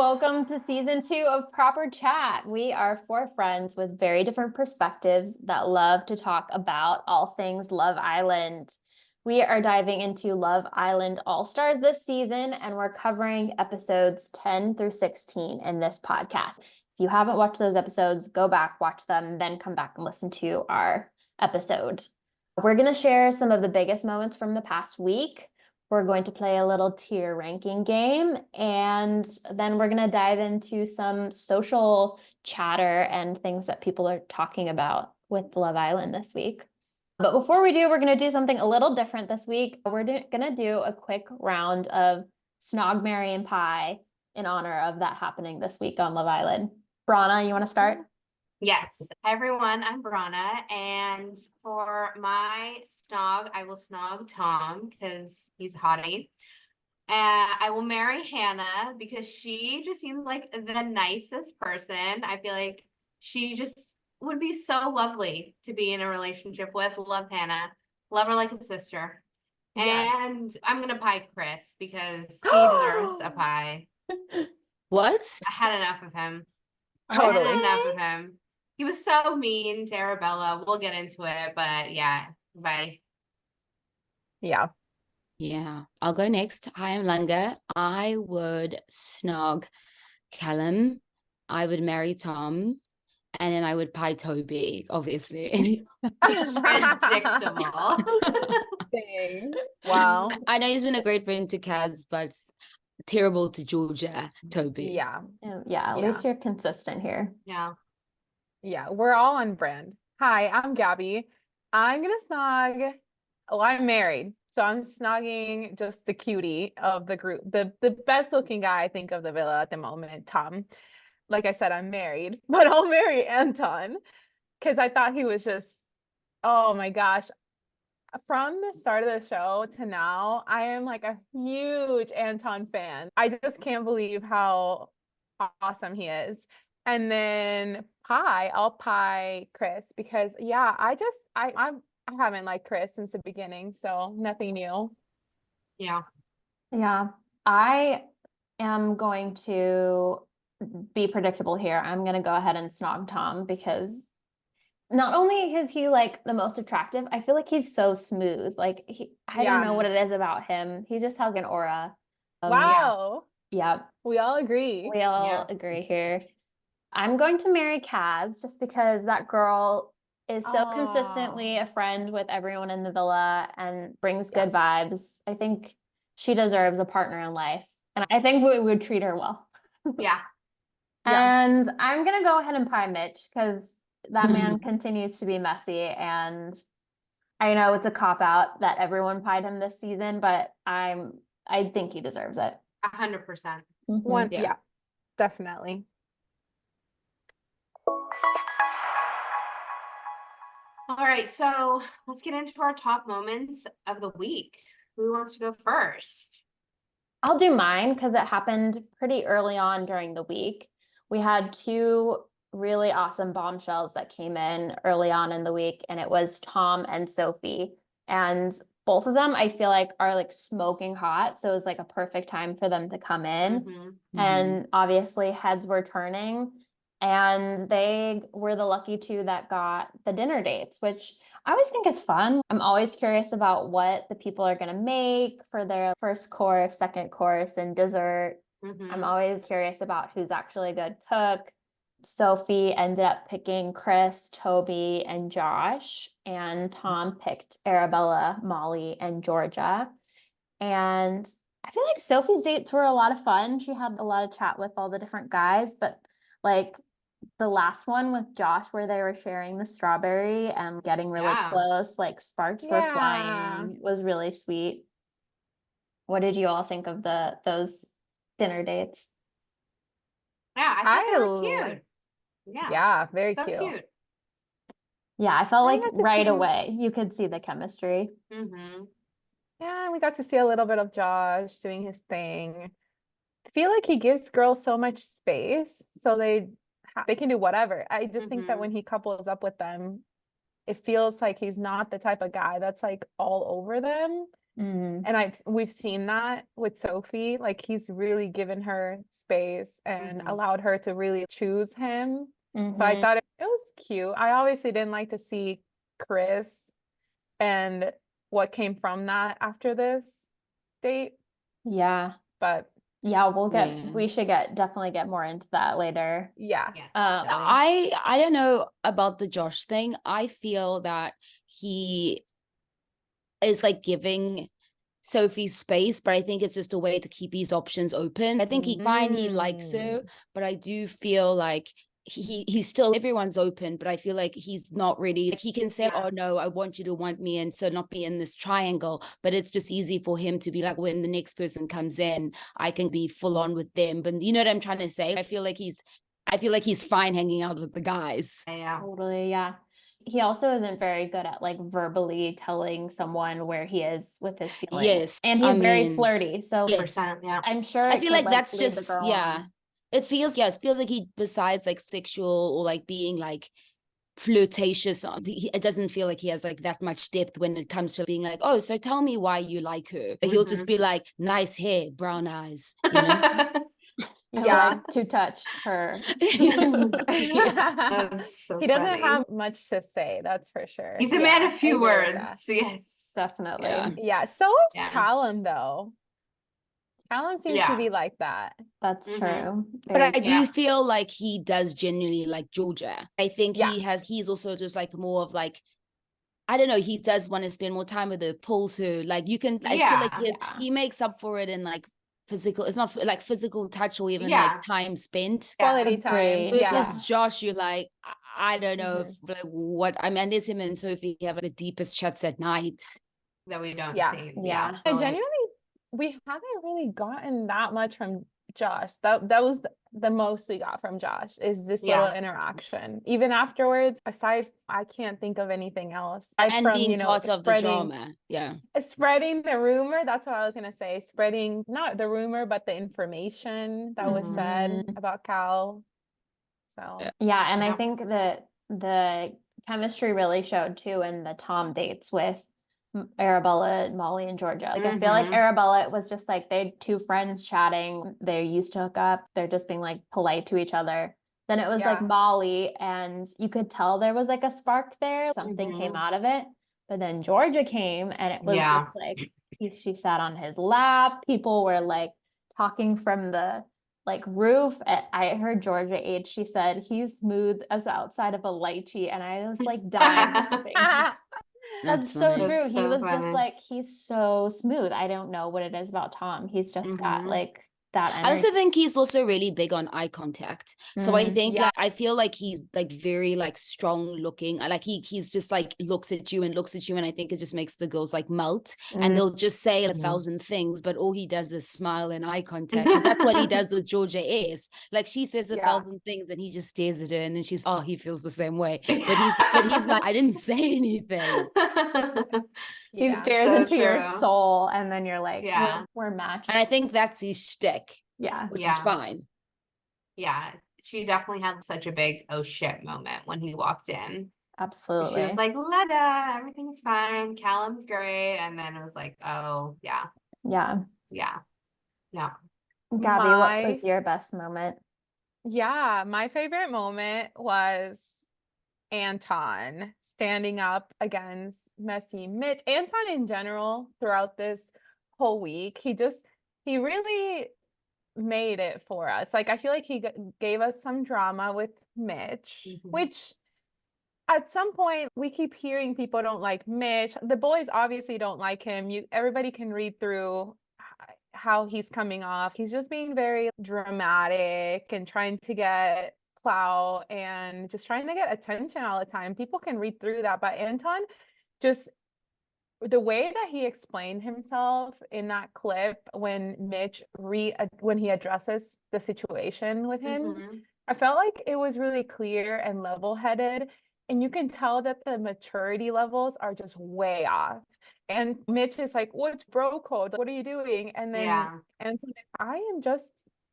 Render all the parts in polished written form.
Welcome to season 2 of Proper Chat. We are 4 friends with very different perspectives that love to talk about all things Love Island. We are diving into Love Island All-Stars this season, and we're covering episodes 10 through 16 in this podcast. If you haven't watched those episodes, go back, watch them, then come back and listen to our episode. We're going to share some of the biggest moments from the past week. We're going to play a little tier ranking game, and then we're going to dive into some social chatter and things that people are talking about with Love Island this week. But before we do, we're going to do something a little different this week. We're going to do a quick round of Snog, Marry, and Pie in honor of that happening this week on Love Island. Brana, you want to start? Yes. Hi, everyone. I'm Brana. And for my snog, I will snog Tom because he's a hottie. And I will marry Hannah because she just seems like the nicest person. I feel like she just would be so lovely to be in a relationship with. Love Hannah. Love her like a sister. Yes. And I'm going to pie Chris because he deserves a pie. What? I had enough of him. Totally. I had enough of him. He was so mean to Arabella. We'll get into it, but yeah, bye. Yeah. Yeah, I'll go next. Hi, I'm Langa. I would snog Callum. I would marry Tom. And then I would pie Toby, obviously. It's predictable. Dang. Wow. I know he's been a great friend to Kads, but terrible to Georgia, Toby. Yeah. At least you're consistent here. Yeah. Yeah. We're all on brand. Hi, I'm Gabby. I'm going to snog. Oh, I'm married. So I'm snogging just the cutie of the group. The best looking guy, I think, of the villa at the moment, Tom. Like I said, I'm married, but I'll marry Anton because I thought he was just, oh my gosh. From the start of the show to now, I am like a huge Anton fan. I just can't believe how awesome he is. And then I'll pie Chris because I haven't liked Chris since the beginning, so nothing new. Yeah. Yeah, I am going to be predictable here. I'm going to go ahead and snog Tom because not only is he like the most attractive, I feel like he's so smooth. Like I don't know what it is about him. He just has an aura. Wow. Yeah. We all agree. We all agree here. I'm going to marry Kaz just because that girl is so consistently a friend with everyone in the villa and brings good vibes. I think she deserves a partner in life, and I think we would treat her well. Yeah. And I'm going to go ahead and pie Mitch because that man continues to be messy, and I know it's a cop-out that everyone pied him this season, but I think he deserves it. 100%. Yeah, definitely. All right, so let's get into our top moments of the week. Who wants to go first? I'll do mine because it happened pretty early on during the week. We had 2 really awesome bombshells that came in early on in the week, and it was Tom and Sophie. And both of them, I feel like, are like smoking hot. So it was like a perfect time for them to come in. And obviously heads were turning, and they were the lucky 2 that got the dinner dates, which I always think is fun. I'm always curious about what the people are going to make for their first course, second course, and dessert. I'm always curious about who's actually a good cook. Sophie ended up picking Chris, Toby, and Josh, and Tom picked Arabella, Molly, and Georgia. And I feel like Sophie's dates were a lot of fun. She had a lot of chat with all the different guys, but like the last one with Josh where they were sharing the strawberry and getting really close, like sparks were flying, was really sweet. What did you all think of those dinner dates? Yeah, I think they were cute. Yeah, very so cute. Yeah, I felt like right away you could see the chemistry. Yeah, we got to see a little bit of Josh doing his thing. I feel like he gives girls so much space, so they can do whatever. I just think that when he couples up with them, it feels like he's not the type of guy that's like all over them. Mm, And we've seen that with Sophie. Like he's really given her space and Mhm. allowed her to really choose him. So I mhm. thought it was cute. I obviously didn't like to see Chris and what came from that after this date, Yeah. but Yeah, Yeah. we should definitely get more into that later. yeah. Yeah. Definitely. I don't know about the Josh thing. I feel that he is like giving Sophie space, but I think it's just a way to keep his options open. I think he fine, he likes her, but I do feel like he's still everyone's open, but I feel like he's not really like he can say, Yeah. oh no, I want you to want me, and so not be in this triangle. But it's just easy for him to be like, when the next person comes in, I can be full on with them. But you know what I'm trying to say? I feel like he's fine hanging out with the guys. Yeah. Totally, yeah. He also isn't very good at like verbally telling someone where he is with his feelings. Yes, And I he's very mean, flirty. So yes. Percent, yeah. I'm sure I it feel could like that's lead the just girl yeah. on. It feels like he, besides like sexual or like being like flirtatious, it doesn't feel like he has like that much depth when it comes to being like, oh, so tell me why you like her. He'll just be like, nice hair, brown eyes, you know. I would Yeah. like to touch her. That's so He doesn't funny. have much to say, that's for sure. He's a Yeah, man I of few agree with that. words. Yes. Definitely. Yeah. Yeah, so is Yeah. Callum though. Callum seems to Yeah. be like that. That's Mhm. true. But Very I true. do feel like he does genuinely like Georgia. I think Yeah. he's also just like more of like, I don't know, he does want to spend more time with her, pulls her. Like you can, I feel like Yeah. he makes up for it in like physical, it's not like physical touch or even Yeah. like time spent. Yeah. Quality time. Agreed. Yeah. Versus Josh, you're like, I don't know if Mhm. like what, I mean, unless him and Sophie have like, the deepest chats at night. That we don't Yeah. see. Yeah. And Really. genuinely, we haven't really gotten that much from Josh. That was the most we got from Josh is this Yeah. little interaction. Even afterwards, aside, I can't think of anything else. Aside And from, being part of the spreading drama. Yeah. spreading the rumor. That's what I was gonna say. Spreading not the rumor, but the information that was said Mhm. about Cal. So Yeah. Yeah, and I Yeah. think that the chemistry really showed too in the Tom dates with Arabella, Molly, and Georgia. Like I feel like Mhm. Arabella was just like they had two friends chatting. They used to hook up. They're just being like polite to each other. Then it was like Yeah. Molly, and you could tell there was like a spark there. Something came Mhm. out of it. But then Georgia came, and it was Yeah. just like she sat on his lap. People were like talking from the like roof. I heard Georgia age. She said he's smooth as the outside of a lychee, and I was like dying laughing. That's so funny. true. That's He so was just funny. like he's so smooth. I don't know what it is about Tom. He's just got Mhm. like that I energy. also think he's also really big on eye contact. So I think Yeah. like I feel like he's like very like strong looking. Like he's just like looks at you, and I think it just makes the girls like melt, and Mm. they'll just say a thousand things, but all he does is smile and eye contact, because that's what he does with Georgia S. Like she says a Yeah. thousand things and he just stares at her, and then she's, oh, he feels the same way. But he's like, I didn't say anything. He Yeah. stares So into your true. soul, and then you're like, Yeah. we're matched. And I think that's his shtick, Yeah. which is Yeah. fine. Yeah. She definitely had such a big oh shit moment when he walked in. She Absolutely. was like, Leda, everything's fine. Callum's great. And then it was like, oh, yeah. Yeah. Yeah. Yeah. Gabby, what My- was your best moment? Yeah, my favorite moment was Anton standing up against messy Mitch. Anton in general throughout this whole week, he really made it for us. Like I feel like he gave us some drama with Mitch, Mhm. which at some point we keep hearing people don't like Mitch. The boys obviously don't like him. Everybody can read through how he's coming off. He's just being very dramatic and trying to get clout and just trying to get attention all the time. People can read through that, but Anton, just the way that he explained himself in that clip when when he addresses the situation with him, Mhm. I felt like it was really clear and level-headed, and you can tell that the maturity levels are just way off. And Mitch is like, "What's bro code? What are you doing?" And then Yeah. Anton is, "I am just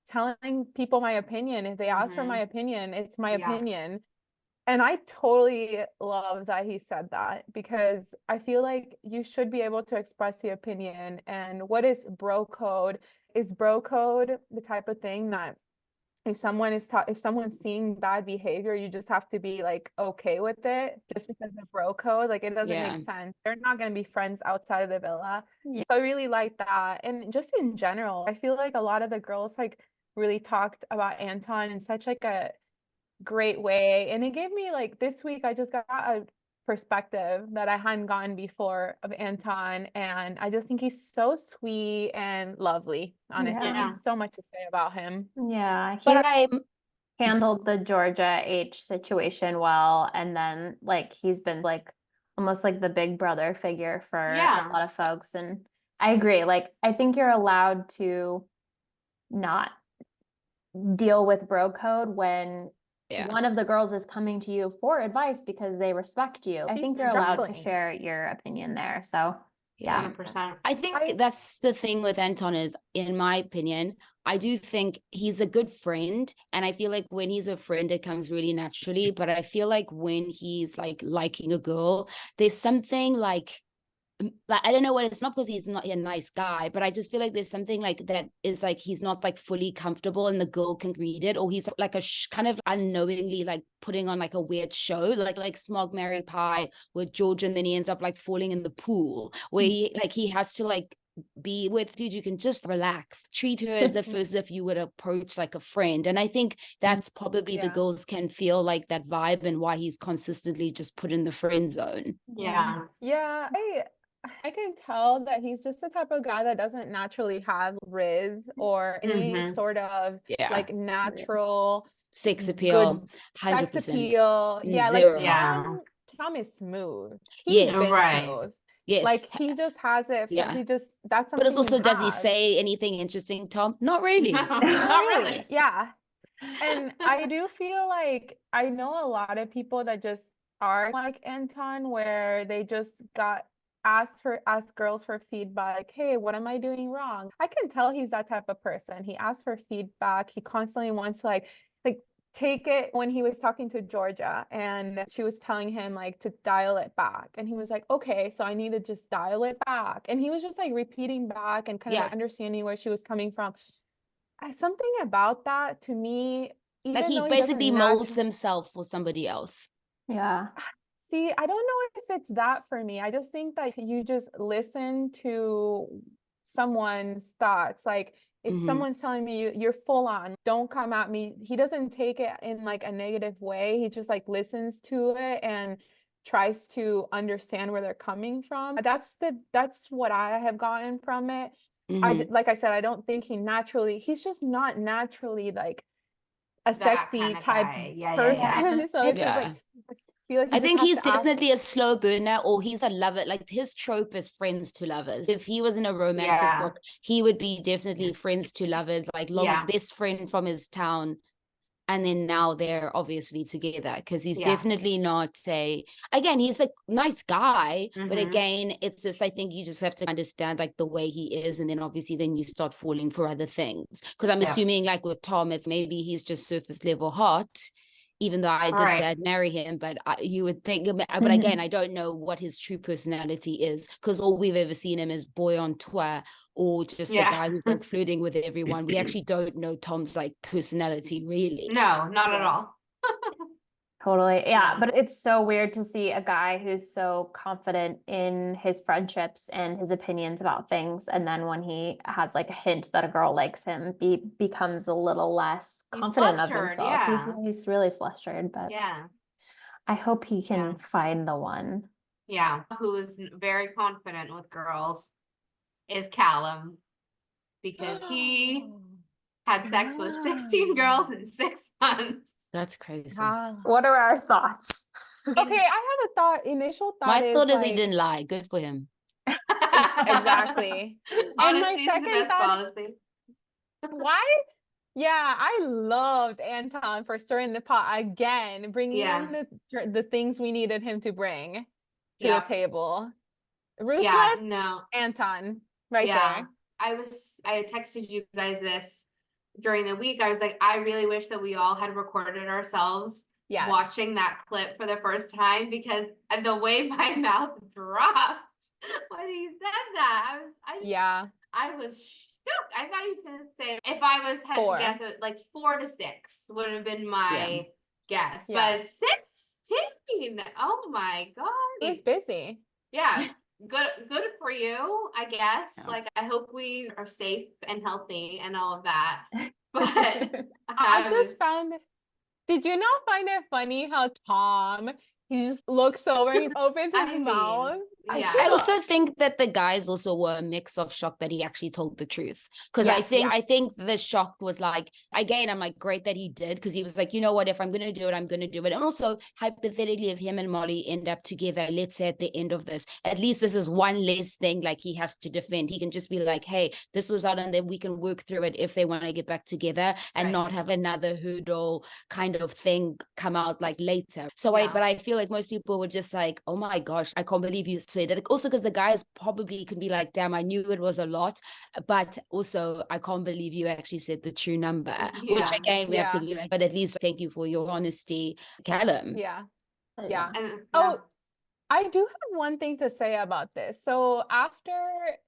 telling people my opinion. If they ask for my Mhm. opinion, it's my Yeah. opinion." And I totally love that he said that, because I feel like you should be able to express your opinion. And what is bro code? Is bro code the type of thing that if someone's seeing bad behavior, you just have to be like okay with it just because of bro code? Like, it doesn't Yeah. make sense. They're not going to be friends outside of the villa. Yeah. So I really like that. And just in general, I feel like a lot of the girls like really talked about Anton in such like a great way. And it gave me like, this week I just got a perspective that I hadn't gotten before of Anton, and I just think he's so sweet and lovely. Honestly, Yeah. so much to say about him. Yeah, he But I handled the Georgia H situation well, and then like he's been like almost like the big brother figure for Yeah. a lot of folks. And I agree. Like, I think you're allowed to not deal with bro code when yeah. one of the girls is coming to you for advice because they respect you. I He's think you're allowed to struggling. share your opinion there. So yeah. 100%. I think I- that's the thing with Anton is, in my opinion, I do think he's a good friend. And I feel like when he's a friend, it comes really naturally. But I feel like when he's like liking a girl, there's something like I don't know what it's not, because he's not a nice guy, but I just feel like there's something like that is like he's not like fully comfortable and the girl can read it, or he's like a kind of unknowingly like putting on like a weird show, like Smog Mary Pie with George, and then he ends up like falling in the pool where he has to like be with, dude, you can just relax, treat her as the first if you would approach like a friend. And I think that's probably the Yeah. girls can feel like that vibe, and why he's consistently just put in the friend zone. Yeah. Yeah, I can tell that he's just the type of guy that doesn't naturally have riz or any Mhm. sort of Yeah. like natural Sex good appeal, sex 100%. appeal. Yeah, like Zero. Yeah. Tom is smooth. He's Yes. been Right. smooth. Yes. Like, he just has it. Yeah. That's something But it's also, he does he has. say anything interesting, Tom? Not really. Not really. Yeah. And I do feel like I know a lot of people that just are like Anton, where they just got ask girls for feedback. Hey, what am I doing wrong? I can tell he's that type of person. He asks for feedback. He constantly wants to like take it. When he was talking to Georgia and she was telling him like to dial it back, and he was like, okay, so I need to just dial it back. And he was just like repeating back and kind of Yeah. like understanding where she was coming from. Something about that to me, Like, even he though basically doesn't molds himself for somebody else. Yeah. see, I don't know if it's that for me. I just think that you just listen to someone's thoughts. Like, if Mhm. someone's telling me you're full on, don't come at me. He doesn't take it in like a negative way. He just like listens to it and tries to understand where they're coming from. That's what I have gotten from it. Mhm. Like I said, I don't think he's just not naturally like a That sexy kinda type guy. Yeah, person. yeah. So it's just Yeah. like, I feel like I you just think have he's to ask. definitely a slow burner, or he's a lover. Like, his trope is friends to lovers. If he was in a romantic Yeah. book, he would be definitely friends to lovers, like Yeah. best friend from his town. And then now they're obviously together, because he's Yeah. definitely not again, he's a nice guy, but Mhm. again, it's just, I think you just have to understand like the way he is, and then obviously then you start falling for other things. Because I'm Yeah. assuming like with Tom, it's maybe he's just surface level hot, even though I did say Right. I'd marry him, but you would think, but again, I don't know what his true personality is, because all we've ever seen him is boy on tour, or just Yeah. the guy who's like flirting with everyone. We actually don't know Tom's like personality really. No, not at all. Totally. Yeah. Yeah. But it's so weird to see a guy who's so confident in his friendships and his opinions about things. And then when he has like a hint that a girl likes him, becomes a little less He's confident of flustered, himself. yeah. He's really flustered, but Yeah. I hope he can Yeah. find the one. Yeah. Who is very confident with girls is Callum, because he had sex with 16 girls in 6 months. That's crazy. What are our thoughts? Okay, I have a initial thought My thought is he like, didn't lie. Good for him. exactly. And my Honesty is the second best thought, policy. why? Yeah, I loved Anton for stirring the pot again, bringing Yeah. in the things we needed him to bring to Yeah. the table. Ruthless Yeah, no. Anton, right Yeah. there. I texted you guys this during the week. I was like, I really wish that we all had recorded ourselves Yes. watching that clip for the first time because the way my mouth dropped when he said that, Yeah. I was shook. I thought he was gonna say if I was had 4. to guess, it was like 4 to 6 would have been my guess. Yeah. But 16, oh my It was god. busy. Yeah, good for you, I guess. Yeah. Like I hope we are safe and healthy and all of that. But I just was- found, did you not find it funny how Tom, he just looks over, he opens I his mean, mouth? yeah. I also think that the guys also were a mix of shock that he actually told the truth. Because Yes. I think the shock was like, again, I'm like, great that he did, because he was like, you know what, if I'm gonna do it, I'm gonna do it. And also, hypothetically, if him and Molly end up together, let's say at the end of this, at least this is one less thing like he has to defend. He can just be like, hey, this was out, and then we can work through it if they want to get back together and Right. not have another hurdle kind of thing come out like later. So Yeah. but I feel like most people were just like, oh my gosh, I can't believe you said it. Also, because the guys probably can be like, damn, I knew it was a lot, but also I can't believe you actually said the true number. Which Yeah. again, we have to Yeah. be like, but at least thank you for your honesty, Callum. Yeah. Oh, Yeah. And Oh, I do have one thing to say about this. So after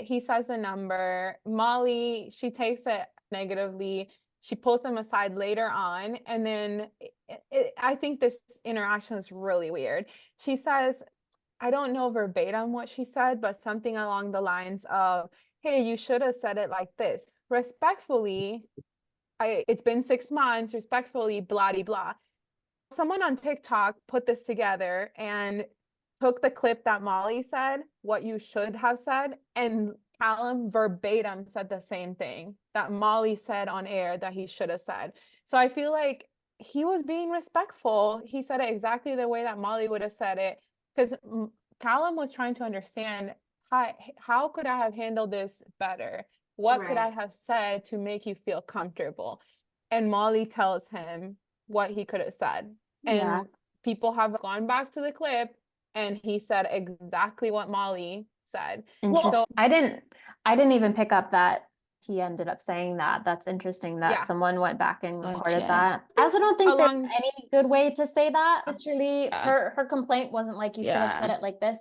he says the number, Molly, she takes it negatively. She pulls him aside later on, and then I think this interaction is really weird. She says, I don't know verbatim what she said, but something along the lines of, hey, you should have said it like this. Respectfully, it's been 6 months, respectfully, blah, de, blah. Someone on TikTok put this together and took the clip that Molly said, what you should have said, and Callum verbatim said the same thing that Molly said on air that he should have said. So I feel like he was being respectful. He said it exactly the way that Molly would have said it, because Callum was trying to understand, how could I have handled this better? What could I Right. have said to make you feel comfortable? And Molly tells him what he could have said. And Yeah. people have gone back to the clip, and he said exactly what Molly said. Interesting. I didn't even pick up that he ended up saying that. That's interesting that Yeah. someone went back and recorded Gotcha. that. I also don't think there's Along- any good way to say that. Literally, Yeah. her complaint wasn't like you should have said Yeah. it like this.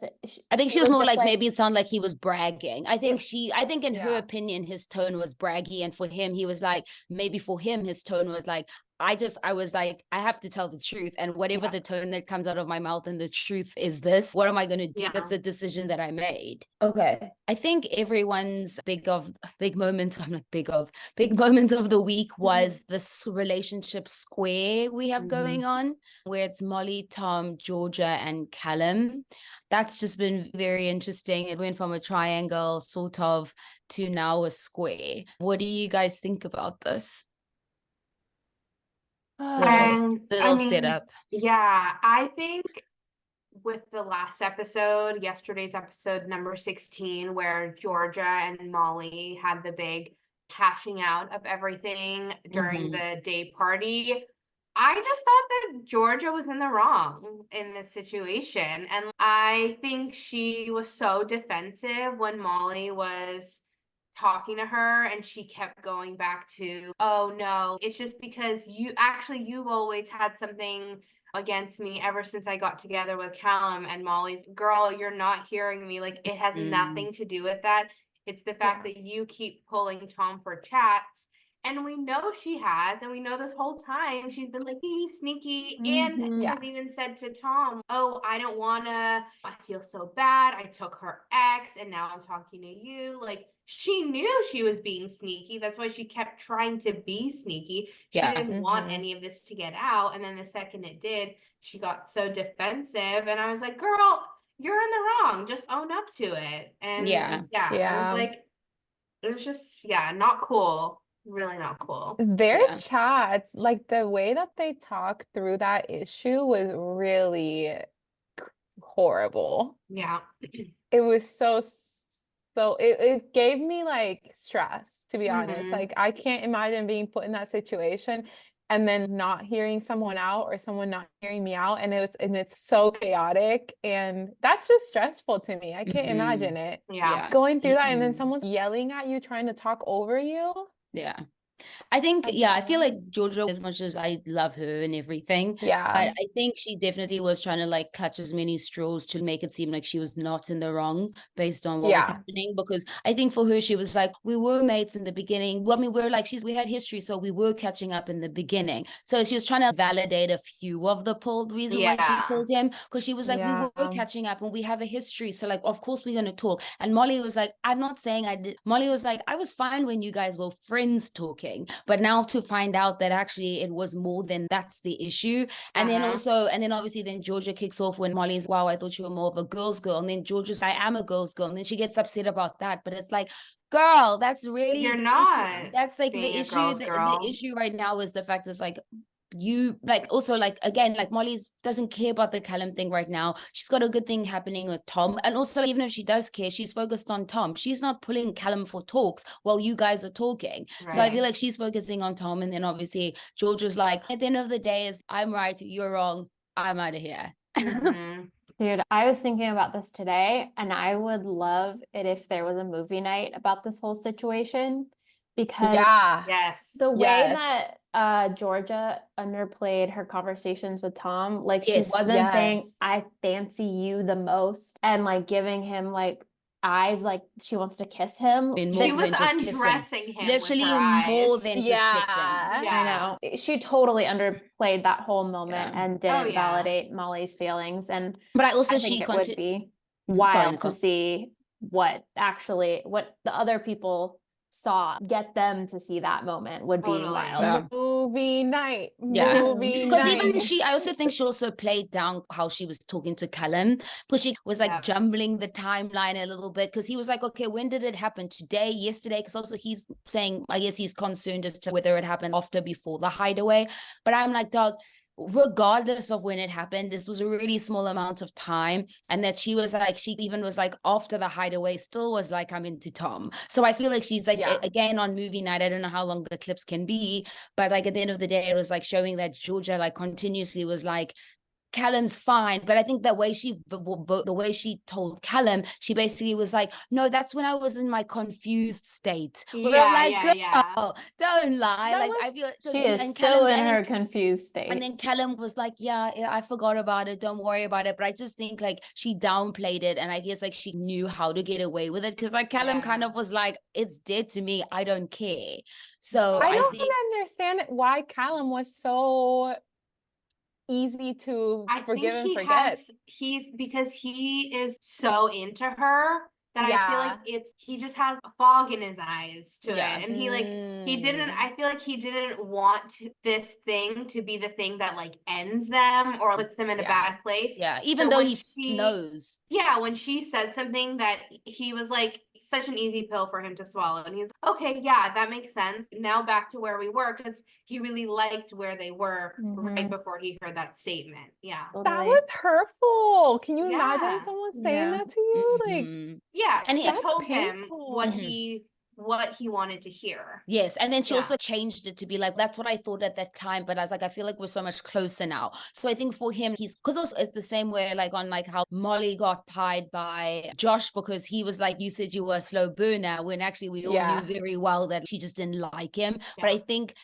I think she was more just like, maybe it sounded like he was bragging. I think in her Yeah. opinion, his tone was braggy. And for him, he was like, maybe for him, his tone was like, I was like, I have to tell the truth. And whatever Yeah. the tone that comes out of my mouth and the truth is this, what am I going to do? Yeah. That's the decision that I made. Okay. I think everyone's big moment of the week was this relationship square we have going on, where it's Molly, Tom, Georgia, and Callum. That's just been very interesting. It went from a triangle sort of to now a square. What do you guys think about this? Little setup. Yeah, I think with the last episode, yesterday's episode number 16, where Georgia and Molly had the big cashing out of everything during the day party, I just thought that Georgia was in the wrong in this situation. And I think she was so defensive when Molly was talking to her, and she kept going back to, oh no, it's just because you've always had something against me ever since I got together with Callum. And Molly's, girl, you're not hearing me. Like, it has nothing to do with that. It's the fact that you keep pulling Tom for chats. And we know she has, and we know this whole time she's been like, he's sneaky, and Yeah. has even said to Tom, oh, I feel so bad. I took her ex, and now I'm talking to you. Like, she knew she was being sneaky. That's why she kept trying to be sneaky. She Yeah. didn't want any of this to get out. And then the second it did, she got so defensive. And I was like, girl, you're in the wrong. Just own up to it. And I was Yeah. like, it was just, not cool. Really not cool. Their Yeah. chats, like the way that they talk through that issue was really horrible. Yeah. It was so it gave me like stress, to be honest. Mhm. Like, I can't imagine being put in that situation and then not hearing someone out, or someone not hearing me out, and it's so chaotic, and that's just stressful to me. I can't imagine it Yeah. going through that, and then someone's yelling at you, trying to talk over you. Yeah. I think, yeah, I feel like Okay. Georgia, as much as I love her and everything, Yeah. but I think she definitely was trying to like clutch as many straws to make it seem like she was not in the wrong based on what was Yeah. happening. Because I think for her, she was like, we were mates in the beginning. Well, I mean, we had history, so we were catching up in the beginning. So she was trying to validate a few of the reason why she Yeah. pulled him, because she was like, we Yeah. were catching up and we have a history. So like, of course we're going to talk. And Molly was like, I'm not saying I did. Molly was like, I was fine when you guys were friends talking, but now to find out that actually it was more than that's the issue. And then also, and then obviously then Georgia kicks off when Molly's, wow, I thought you were more of a girl's girl. And then Georgia's, I am a girl's girl. And then she gets upset about that. But it's like, girl, that's really You're the not issue. That's like being the a issue. girl's The girl. issue right now is the fact is like, you like also like again like Molly's doesn't care about the Callum thing right now. She's got a good thing happening with Tom, and also even if she does care, she's focused on Tom. She's not pulling Callum for talks while you guys are talking. So I feel Right. like she's focusing on Tom, and then obviously George was like, at the end of the day, is I'm right, you're wrong, I'm out of here. Mhm. Dude, I was thinking about this today, and I would love it if there was a movie night about this whole situation, because Yeah. Yes. the way Yes. that Georgia underplayed her conversations with Tom, like she Yes. wasn't saying, Yes. I fancy you the most, and like giving him like eyes like she wants to kiss him. And She more was than just kissing. undressing him Literally with her more eyes. than just kissing. Yeah. Yeah. I know. She totally underplayed that whole moment Yeah. and Oh, didn't yeah. validate Molly's feelings. And But I also I think she it would continued. be Sorry, wild to Nicole. see what the other people saw, get them to see that moment would be Totally. wild. Yeah. Movie night. Yeah. Movie Because night. even I also think she also played down how she was talking to Callum, because she was like Yeah. jumbling the timeline a little bit. Because he was like, okay, when did it happen? Today, yesterday? Because also he's saying, I guess he's concerned as to whether it happened after, before the hideaway. But I'm like, dog, regardless of when it happened, this was a really small amount of time. And that she was like, she even was like, after the hideaway, still was like, I'm into Tom. So I feel like she's like, Yeah. again, on movie night, I don't know how long the clips can be, but like at the end of the day, it was like showing that Georgia like continuously was like, Callum's fine, but I think the way she told Callum, she basically was like, no, that's when I was in my confused state. Where I'm Yeah, like, yeah, yeah. girl, don't lie. That Like was- I feel She is and still Callum, in and her then, confused state. and then Callum was like, yeah, I forgot about it. Don't worry about it. But I just think like she downplayed it. And I guess like she knew how to get away with it. Cause like Callum kind Yeah. of was like, it's dead to me. I don't care. So I I don't think understand why Callum was so easy to I forgive think and forget. he's because he is so into her that I feel like Yeah. he just has a fog in his eyes to Yeah. it. And he didn't, Mm. I feel like he didn't want this thing to be the thing that like ends them or puts them in a Yeah. bad place. yeah, even But though when he she- knows. Yeah, when she said something that he was like such an easy pill for him to swallow. And he's okay, yeah, that makes sense. Now back to where we were, because he really liked where they were right Mhm. before he heard that statement. Yeah. That Totally. was hurtful. Can you imagine Yeah. someone saying Yeah. that to you? Like, Mhm. Yeah, And she that's told him what painful. what he wanted to hear. Yes, and then she Yeah. also changed it to be like, that's what I thought at that time, but I was like, I feel like we're so much closer now. So I think for him, he's, because also it's the same way like on like how Molly got pied by Josh, because he was like, you said you were a slow burner, when actually we all Yeah. knew very well that she just didn't like him. But Yeah. I think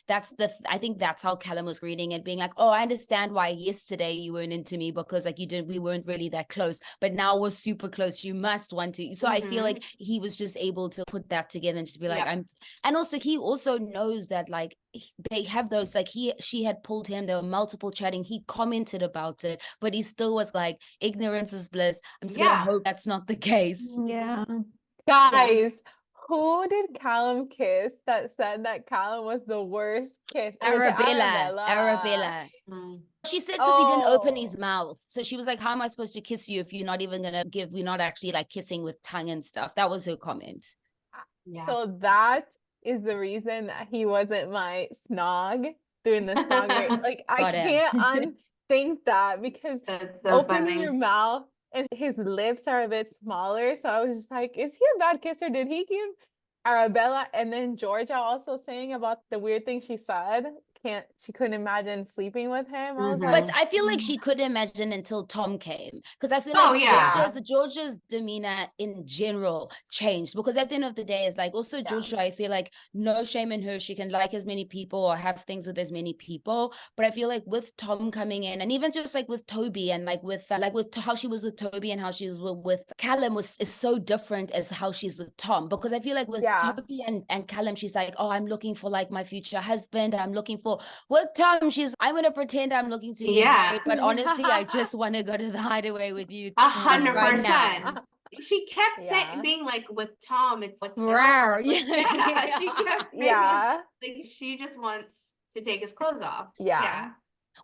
I think that's how Callum was reading it, being like, oh, I understand why yesterday you weren't into me, because like we weren't really that close, but now we're super close, you must want to. So I feel like he was just able to put that together and just be like, Yep. and also he also knows that like they have those, like she had pulled him, there were multiple chatting, he commented about it, but he still was like, ignorance is bliss. I'm just gonna Yeah. hope that's not the case. Yeah. Guys, who did Callum kiss that said that Callum was the worst kiss? Or was it Arabella. Mm. She said because he didn't open Oh. his mouth. So she was like, how am I supposed to kiss you if you're not even gonna we're not actually like kissing with tongue and stuff? That was her comment. Yeah. So that is the reason that he wasn't my snog during the snog. Like, I Got him. can't unthink that, because That's so opening funny. your mouth and his lips are a bit smaller. So I was just like, is he a bad kisser? Did he give Arabella? And then Georgia also saying about the weird thing she said. she couldn't imagine sleeping with him. I was Mhm. like, But I feel like she couldn't imagine until Tom came. Because I feel Oh, like yeah. Georgia's demeanor in general changed. Because at the end of the day, it's like also Yeah. Georgia, I feel like no shame in her. She can like as many people or have things with as many people. But I feel like with Tom coming in, and even just like with Toby and like with how she was with Toby and how she was with Callum is so different as how she's with Tom. Because I feel like with Yeah. Toby and Callum, she's like, oh, I'm looking for like my future husband. I'm looking for with Tom, I'm gonna pretend I'm looking to get Yeah. married, but honestly, I just want to go to the hideaway with you 100%. right now. She kept Yeah. saying, being like, with Tom, it's like, Rawr, like, yeah. she kept being yeah. like, she just wants to take his clothes off. Yeah.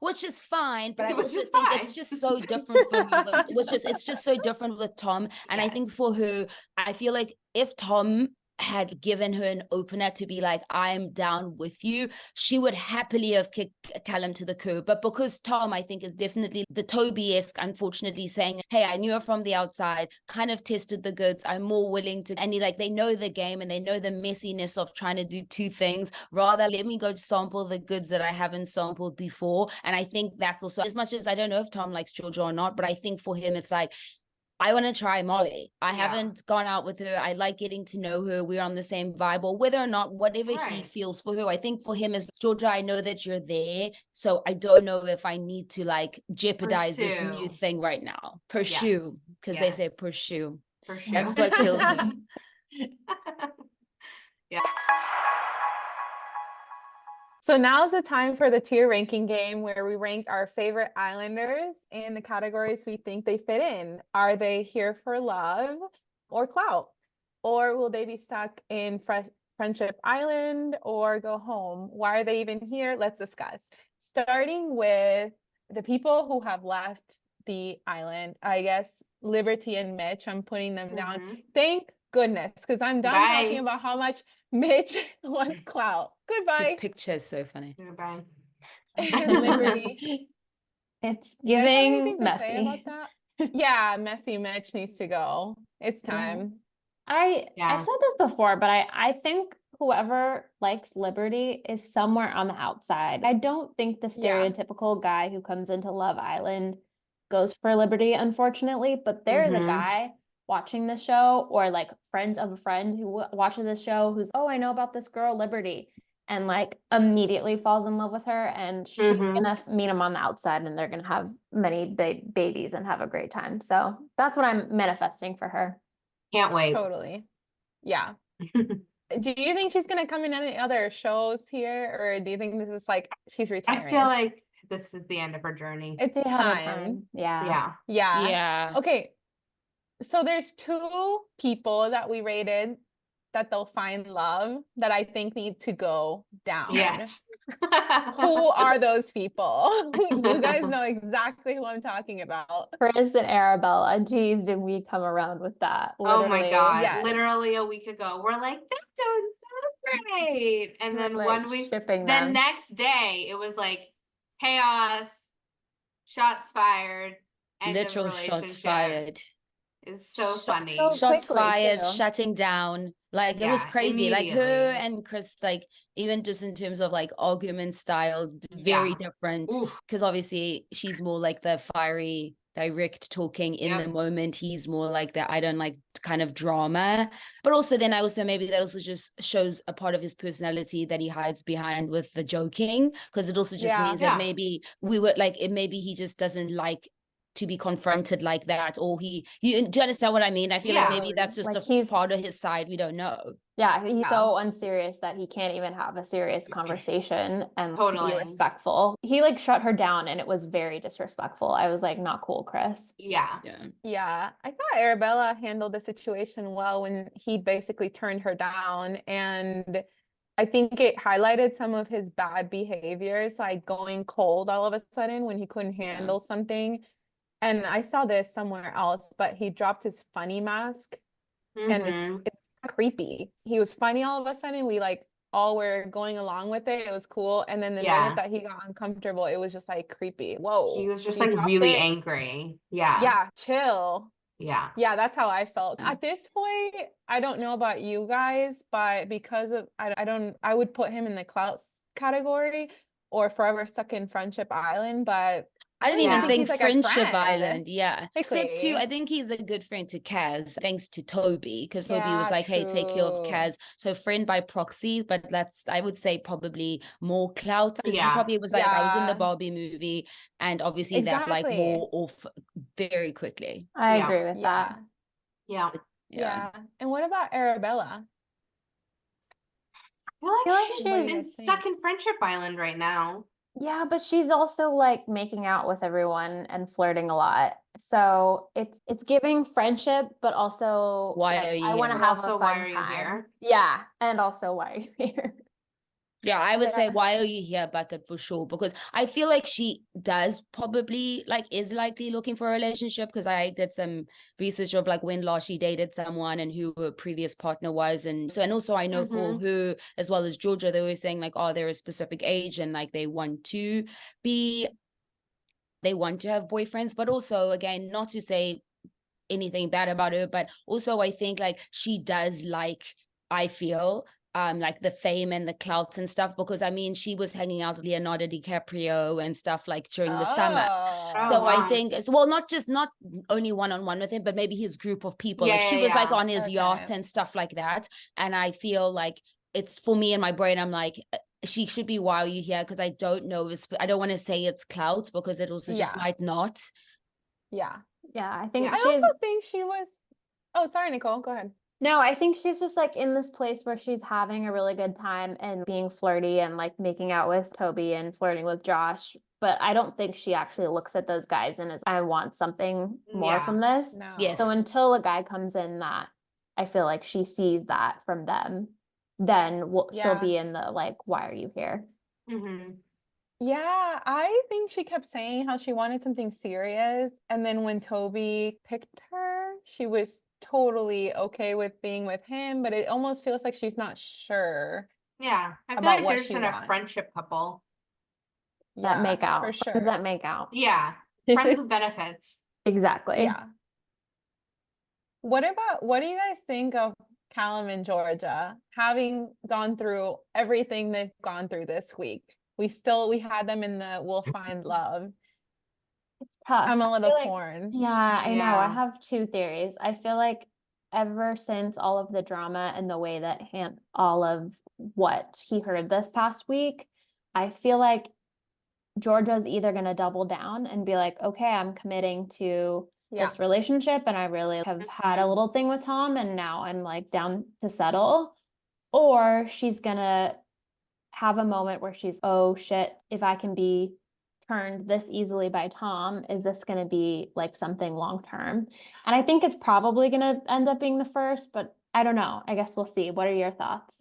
Which is fine, but I Which also is think fine. it's just so different for her. It's just so different with Tom. And I think Yes. for her, I feel like if Tom had given her an opener to be like, I'm down with you, she would happily have kicked Callum to the curb. But because Tom, I think, is definitely the Toby-esque, unfortunately, saying, hey, I knew her from the outside, kind of tested the goods. I'm more willing to, and they know the game and they know the messiness of trying to do two things. Rather, let me go sample the goods that I haven't sampled before. And I think that's also, as much as I don't know if Tom likes Georgia or not, but I think for him, it's like, I want to try Molly. I haven't gone out with her. I like getting to know her. We're on the same vibe, or whether or not, whatever he Right. feels for her. I think for him is Georgia, I know that you're there. So I don't know if I need to like jeopardize this new Pursue. thing right now. Pursue, because they say Yes. pursue. For sure. That's what kills me. Yeah. So now's the time for the tier ranking game where we rank our favorite islanders in the categories we think they fit in. Are they here for love or clout? Or will they be stuck in Friendship Island or go home? Why are they even here? Let's discuss. Starting with the people who have left the island, I guess Liberty and Mitch, I'm putting them down. Mhm. Thank goodness, because I'm done Bye. talking about how much Mitch wants clout. His Goodbye. picture is so funny. Goodbye. Liberty. It's You guys have giving anything to say about messy. that? Yeah, messy Mitch needs to go. It's Yeah. time. I've Yeah. said this before, but I think whoever likes Liberty is somewhere on the outside. I don't think the Yeah. stereotypical guy who comes into Love Island goes for Liberty, unfortunately. But there is a Mhm. guy watching the show, or like friends of a friend who watches this show, who's, oh, I know about this girl Liberty, and like immediately falls in love with her, and she's Mhm. gonna meet him on the outside, and they're gonna have many babies and have a great time. So that's what I'm manifesting for her. Can't wait. Totally. Yeah. Do you think she's gonna come in any other shows here, or do you think this is like she's I retiring? feel like this is the end of her journey. It's They had a time. Yeah. Yeah. Yeah. Yeah. Okay. So there's two people that we rated that they'll find love that I think need to go down. Yes. Who are those people? You guys know exactly who I'm talking about. Chris and Arabella, geez, did we come around with that? Oh my Literally. God. Yes. Literally a week ago. We're like, they're doing so great. And We're, then like, one week, shipping the them. next day, it was like chaos, shots fired, end of Literal shots relationship. fired. It's so Shots funny. so Shots quickly, fired, too. shutting down. Like it was Yeah, crazy. Like her immediately. and Chris, like even just in terms of like argument style, very Yeah. different. Oof. Because obviously she's more like the fiery, direct talking in the Yep. moment. He's more like the I don't like kind of drama. But also then maybe that also just shows a part of his personality that he hides behind with the joking. Because it also just Yeah. means Yeah. that maybe we were like maybe he just doesn't like to be confronted like that, or do you understand what I mean? I feel like Yeah. maybe that's just Like, a he's- part of his side we don't know. Yeah, he's Yeah. so unserious that he can't even have a serious conversation and Totally. be respectful. He like shut her down, and it was very disrespectful. I was like, not cool, Chris. Yeah. Yeah. Yeah, I thought Arabella handled the situation well when he basically turned her down, and I think it highlighted some of his bad behaviors, like going cold all of a sudden when he couldn't handle something. And I saw this somewhere else, but he dropped his funny mask, and Mhm. it's creepy. He was funny all of a sudden. We like all were going along with it. It was cool. And then the Yeah. minute that he got uncomfortable, it was just like creepy. Whoa. He was just you like dropped really it? angry. Yeah. Yeah, chill. Yeah. Yeah, that's how I felt. Yeah. At this point, I don't know about you guys, but because of I would put him in the clout category, or forever stuck in Friendship Island, but I don't Yeah. even think he's like a Friendship friend. Island, yeah. Except too, I Exactly. think he's a good friend to Kaz, thanks to Toby, because Toby was Yeah, like, hey, take care of true. Kaz. So friend by proxy, but that's, I would say, probably more clout, because he Yeah. probably was like, I was in the Yeah. Barbie movie, and obviously that like Exactly. wore off very quickly. I Yeah. agree with Yeah. that. Yeah. Yeah. Yeah. And what about Arabella? I feel feel like like she's What do you in, guys stuck think? in Friendship Island right now. Yeah, but she's also like making out with everyone and flirting a lot. So it's giving friendship, but also Why like, are you I want to here? have Also, a why fun are you time. here? Yeah, and also why are you here? Yeah, I would say, Yeah. why are you here, Bucket, for sure? Because I feel like she does probably like is likely looking for a relationship, because I did some research of like when last she dated someone and who her previous partner was. And so, and also I know for her as well as Georgia, they were saying like, oh, they're a specific age and like they want to have boyfriends, but also again, not to say anything bad about her, but also I think like she does like, I feel like the fame and the clout and stuff, because I mean she was hanging out with Leonardo DiCaprio and stuff like during the summer. Oh, Oh. So I wow. think it's, well, not only one-on-one with him, but maybe his group of people. Yeah, Like she yeah, was like yeah. on his yacht Okay. and stuff like that. And I feel like it's, for me in my brain, I'm like, she should be, why are you here? Because I don't know, I don't want to say it's clout, because it also just Yeah. might not. Yeah. Yeah, I think Yeah. I she's also think she was. Oh, sorry, Nicole. Go ahead. no, I think she's just like in this place where she's having a really good time and being flirty and like making out with Toby and flirting with Josh. But I don't think she actually looks at those guys and is, I want something more Yeah. from this. No. Yes. So until a guy comes in that I feel like she sees that from them, then she'll Yeah. be in the like, why are you here? Mhm. Yeah, I think she kept saying how she wanted something serious. And then when Toby picked her, she was totally okay with being with him, but it almost feels like she's not sure Yeah. I feel about like what they're just she in a wants. friendship couple. That Yeah, make for out. sure. That make out. Yeah. Friends with benefits. Exactly. Yeah. What do you guys think of Callum and Georgia having gone through everything they've gone through this week? We had them in the We'll Find Love. It's tough. I'm a I little feel like- torn. Yeah, I know. I Yeah. have two theories. I feel like ever since all of the drama and the way that all of what he heard this past week, I feel like Georgia's either going to double down and be like, okay, I'm committing to Yeah. this relationship and I really have had a little thing with Tom and now I'm like down to settle. Or she's going to have a moment where she's, oh shit, if I can be turned this easily by Tom, is this going to be like something long term? And I think it's probably going to end up being the first, but I don't know. I guess we'll see. What are your thoughts?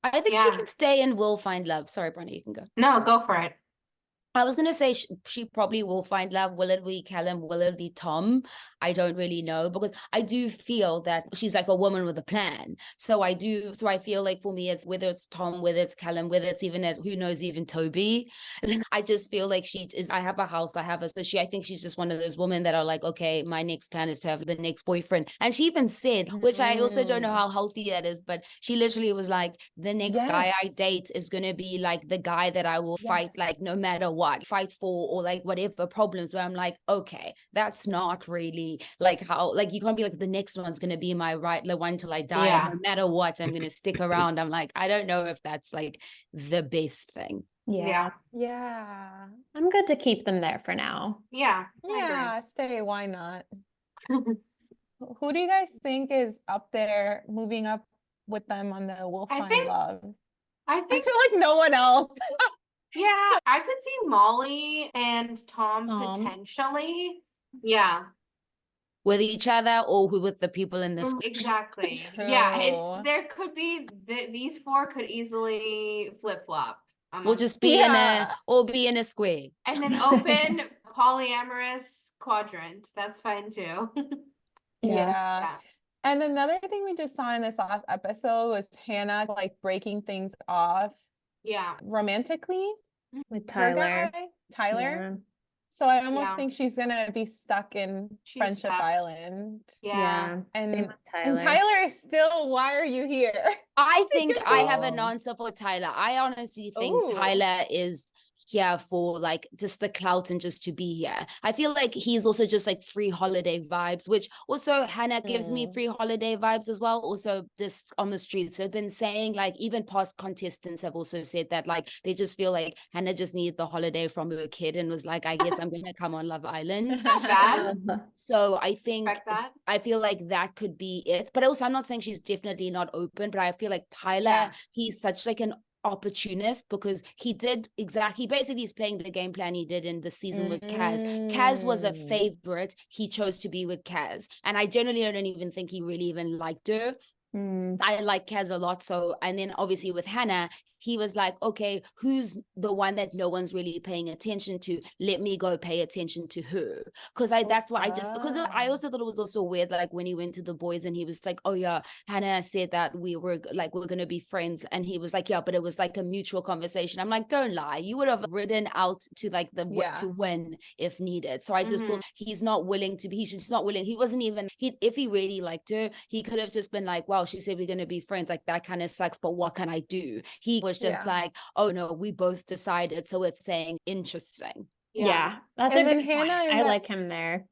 I think she Yeah. can stay and will find love. Sorry, Bronny, you can go. No, go for it. I was going to say she probably will find love. Will it be Callum? Will it be Tom? I don't really know, because I do feel that she's like a woman with a plan. So I feel like for me, it's whether it's Tom, whether it's Callum, whether it's even, who knows, even Toby. I just feel like I have a house, I think she's just one of those women that are like, okay, my next plan is to have the next boyfriend. And she even said, which I also don't know how healthy that is, but she literally was like, the next guy I Yes. date is going to be like the guy that I will fight, Yes. like no matter what, fight for, or like whatever problems, where I'm like, okay, that's not really like how, like you can't be like, the next one's going to be my the one till I die, Yeah. and no matter what, I'm going to stick around. I'm like, I don't know if that's like the best thing. Yeah. Yeah. I'm good to keep them there for now. Yeah. Yeah, stay. Why not? Who do you guys think is up there, moving up with them on the We'll I Find think- Love? I I think, feel like no one else. yeah, I could see Molly and Tom Tom. potentially. Yeah. With each other, or with the people in this. Exactly. Yeah, True. there could be these four could easily flip-flop. We'll just be be in a square. and then open polyamorous quadrant. That's fine too. Yeah. Yeah. And another thing we just saw in this last episode was Hannah like breaking things off Yeah. romantically. With Her Tyler. guy, Tyler. Yeah. So I almost Yeah. think she's gonna be stuck in She's Friendship stuck. Island. Yeah. Same And with and Tyler. Tyler is still, why are you here? I think I have an Oh. answer for Tyler. I honestly think Ooh. Tyler is here for like just the clout and just to be here. I feel like he's also just like free holiday vibes, which also Hannah gives me Mm. free holiday vibes as well. Also, this on the streets have been saying, like, even past contestants have also said that like they just feel like Hannah just needed the holiday from her kid and was like, I guess I'm gonna come on Love Island. Not bad. So I think Respect that. I feel like that could be it. But also I'm not saying she's definitely not open, but I feel like Tyler, Yeah. he's such like an opportunist because he did exactly basically he's playing the game plan he did in the season with Kaz. Kaz was a Mm. favorite. He chose to be with Kaz. And I generally don't even think he really even liked her. Mm. I like Kaz a lot. So, and then obviously with Hannah, he was like, okay, who's the one that no one's really paying attention to? Let me go pay attention to her. Because that's why because I also thought it was also weird, like when he went to the boys and he was like, oh yeah, Hannah said that we were like, we're going to be friends. And he was like, yeah, but it was like a mutual conversation. I'm like, don't lie. You would have ridden out to like to win if needed. So I just thought he's not willing to be, he's just not willing. He wasn't even, if he really liked her, he could have just been like, wow, she said we're going to be friends. Like that kind of sucks, but what can I do? He was just like, oh no, we both decided. So it's saying interesting. Yeah, that's And a then good point. Hannah in I that- like him there.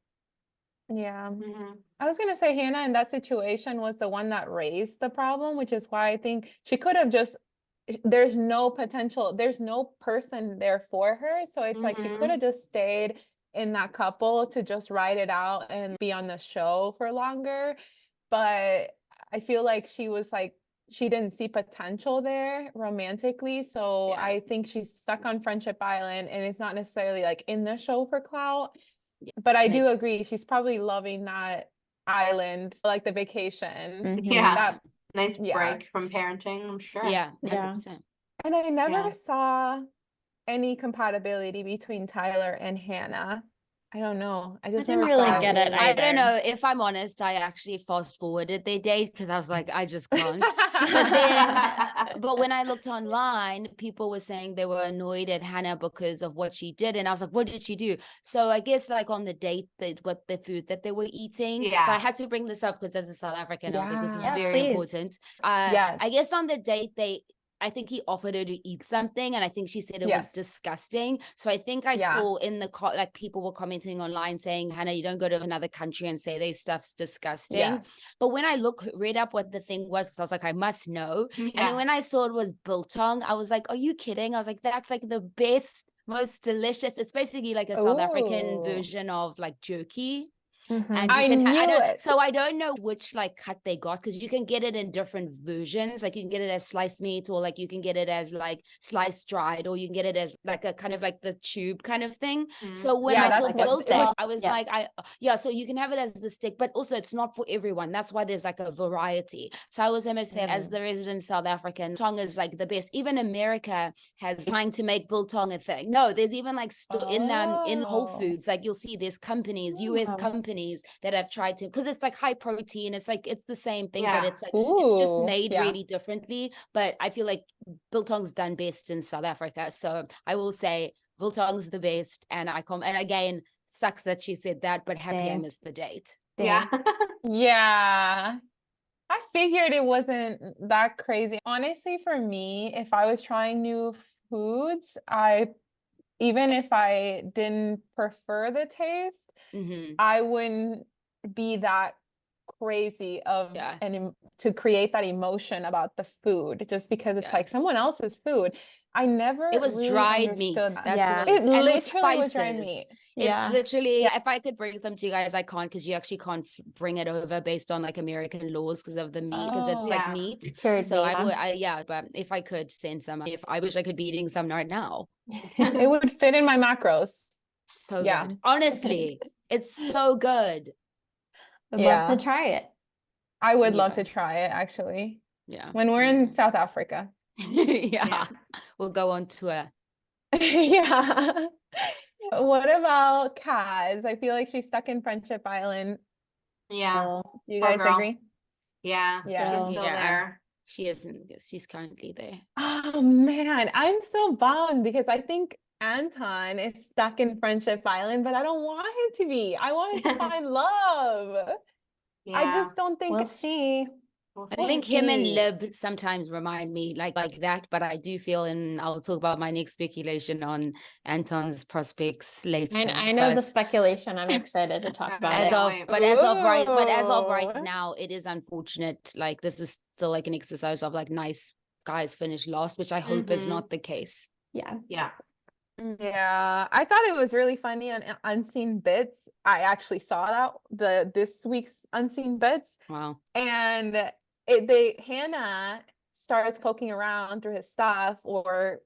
Yeah. Mhm. I was gonna say Hannah in that situation was the one that raised the problem, which is why I think she could have just, there's no potential, there's no person there for her. So it's like she could have just stayed in that couple to just ride it out and be on the show for longer. But I feel like she was like, she didn't see potential there romantically. So Yeah. I think she's stuck on Friendship Island and it's not necessarily like in the show for clout. Yeah, But I maybe. do agree, she's probably loving that island, like the vacation. Mhm. Yeah. That, Nice yeah. break from parenting, I'm sure. Yeah, Yeah. 100%. And I never Yeah. saw any compatibility between Tyler and Hannah. I don't know. I just didn't never really saw get it I don't either. know. If I'm honest, I actually fast forwarded their date because I was like, I just can't. But then, but when I looked online, people were saying they were annoyed at Hannah because of what she did. And I was like, what did she do? So I guess like on the date, what the food that they were eating. So I Yeah. had to bring this up because as a South African, I was like, this is Yeah. Yeah, very please. important. Yes. I guess on the date, I think he offered her to eat something, and I think she said it was Yes. disgusting. So I think I Yeah. saw in the like people were commenting online saying, Hannah, you don't go to another country and say this stuff's disgusting. Yes. But when I read up what the thing was, because I was like, I must know. And then Yeah. when I saw it was biltong, I was like, are you kidding? I was like, that's like the best, most delicious. It's basically like a South African Ooh. version of like jerky. Mhm. And you I can knew it. So I don't know which like cut they got because you can get it in different versions. Like you can get it as sliced meat, or like you can get it as like sliced dried, or you can get it as like a kind of like the tube kind of thing. So when Yeah, I that's saw like a what biltong, stick. I was Yeah. like, yeah, so you can have it as the stick, but also it's not for everyone. That's why there's like a variety. So I was gonna say, as the resident South African, biltong is like the best. Even America has trying to make biltong a thing. No, there's even like in Whole Oh. Foods, like you'll see there's companies, US Oh. companies that have tried to, because it's like high protein. It's like it's the same thing, but Yeah. it's like it's just Ooh, made yeah. really differently. But I feel like biltong's done best in South Africa. So I will say biltong's the best. And and again, sucks that she said that, but happy I Same. missed the date. Yeah. Yeah. I figured it wasn't that crazy. Honestly, for me, if I was trying new foods, even if I didn't prefer the taste, Hmm. I wouldn't be that crazy of Yeah. to create that emotion about the food just because it's Yeah. like someone else's food. I never It was really dried meat. understood That's Yeah. what It and with literally was dried spices. meat. It's Yeah. literally, Yeah. if I could bring some to you guys, I can't because you actually can't bring it over based on like American laws because of the meat, because it's like Yeah. meat. Cured So meat, yeah, but if I could send some, I wish I could be eating some right now. It would fit in my macros. So Yeah. good. Honestly, it's so good. Would love Yeah. to try it. I would love Yeah. to try it actually. Yeah. When we're in South Africa. Yeah. We'll go on tour. Yeah. What about Kaz? I feel like she's stuck in Friendship Island. Yeah. Do you Poor guys girl. agree? Yeah. Yeah. She's still Yeah. there. She isn't, she's currently there. Oh man, I'm so bummed because I think Anton is stuck in Friendship Island, but I don't want him to be. I want him to find love. I Yeah, just don't think We'll see. we'll I see. think him and see. Lib sometimes remind me like that, but I do feel, and I'll talk about my next speculation on Anton's prospects later. I know the but speculation. I'm excited to talk about As it. of- wait. but as of right Ooh. now, it is unfortunate. Like this is still like an exercise of like nice guys finish last, which I hope is Mhm. not the case. Yeah. Yeah. Yeah, I thought it was really funny on Unseen Bits. I actually saw this week's Unseen Bits, Wow. and Hannah starts poking around through his stuff, or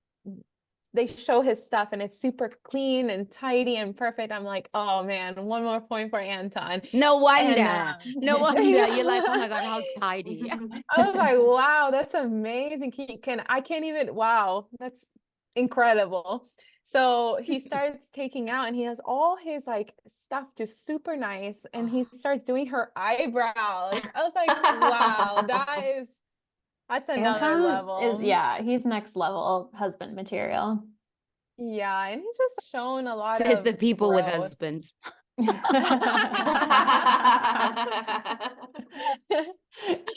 they show his stuff and it's super clean and tidy and perfect. I'm like, oh man, one more point for Anton. No wonder. And No wonder. yeah. You're like, oh my God, how tidy. I was like, wow, that's amazing. I can't even, wow, that's incredible. So he starts taking out and he has all his like stuff just super nice, and he starts doing her eyebrows. I was like, wow, that's another Anton level. yeah, he's next level husband material. Yeah, and he's just shown a lot Said of the people with growth. husbands.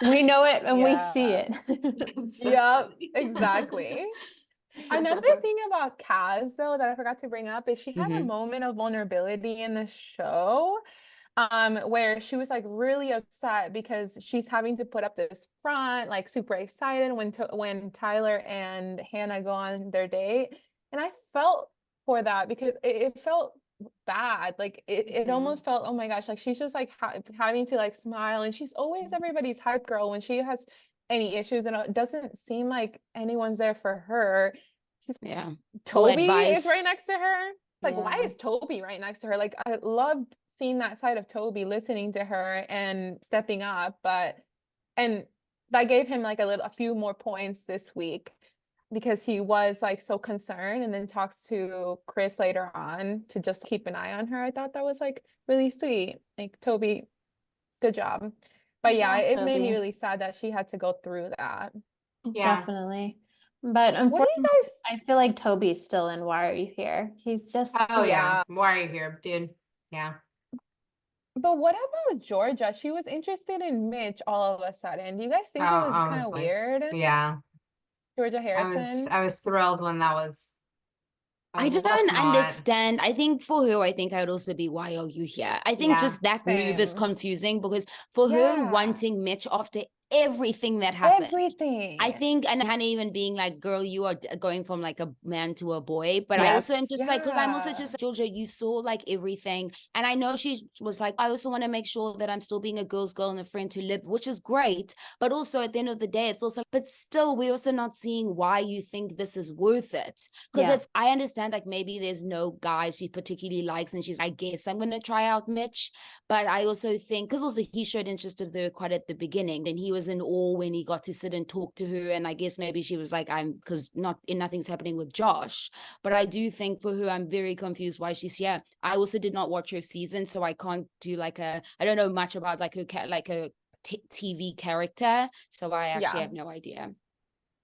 We know it and we see Yeah. it. Yep, exactly. Another thing about Kaz, though, that I forgot to bring up is she had a Mhm. moment of vulnerability in the show, where she was like really upset because she's having to put up this front, like super excited when Tyler and Hannah go on their date, and I felt for that because it felt bad. Like it Mhm. almost felt, oh my gosh, like she's just like having to like smile, and she's always everybody's hype girl when she has any issues, and it doesn't seem like anyone's there for her. Yeah. Or Toby is right advice. next to her. It's like, why Yeah. is Toby right next to her? Like, I loved seeing that side of Toby, listening to her and stepping up, and that gave him like a few more points this week because he was like so concerned, and then talks to Chris later on to just keep an eye on her. I thought that was like really sweet. Like, Toby, good job. But yeah, Yeah, it made me Toby. really sad that she had to go through that. Yeah. Definitely. But What do you unfortunately, guys? I feel like Toby's still in Why Are You Here? He's just Oh Yeah. yeah. Why are you here, dude? Yeah. But what about Georgia? She was interested in Mitch all of a sudden. Do you guys think it Oh, was I kind was of like, weird? yeah. Georgia Harrison? I was thrilled when that was. I was like, let's don't not. understand. I think for her, I think I would also be, why are you here? I think Yeah. just that move is Same. confusing because for her Yeah. wanting Mitch after everything that happened. Everything. I think, and Hannah even being like, girl, you are going from like a man to a boy. But I also am Yes. just like, because I'm also Yeah. just, Georgia, you saw like everything. And I know she was like, I also want to make sure that I'm still being a girl's girl and a friend to Lib, which is great. But also at the end of the day, it's also, but still, we're also not seeing why you think this is worth it. Because Yeah. I understand like maybe there's no guy she particularly likes. And she's, I guess I'm going to try out Mitch. But I also think, because also he showed interest of her quite at the beginning, and he was in awe when he got to sit and talk to her. And I guess maybe she was like, because nothing's happening with Josh. But I do think for her, I'm very confused why she's here. I also did not watch her season, so I can't do I don't know much about like her TV character. So I actually have no idea.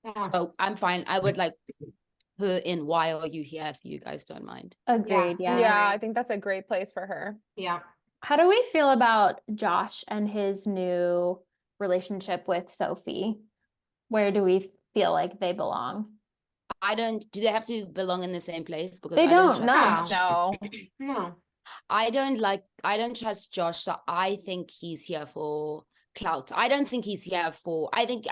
Yeah. So I'm fine. I would like her in Why Are You Here if you guys don't mind. Agreed. Yeah. Yeah, I think that's a great place for her. Yeah. How do we feel about Josh and his new relationship with Sophie? Where do we feel like they belong? Do they have to belong in the same place? Because They I don't don't, trust no. Josh. No. No. I don't trust Josh, so I think he's here for clout. I don't think he's here for, I think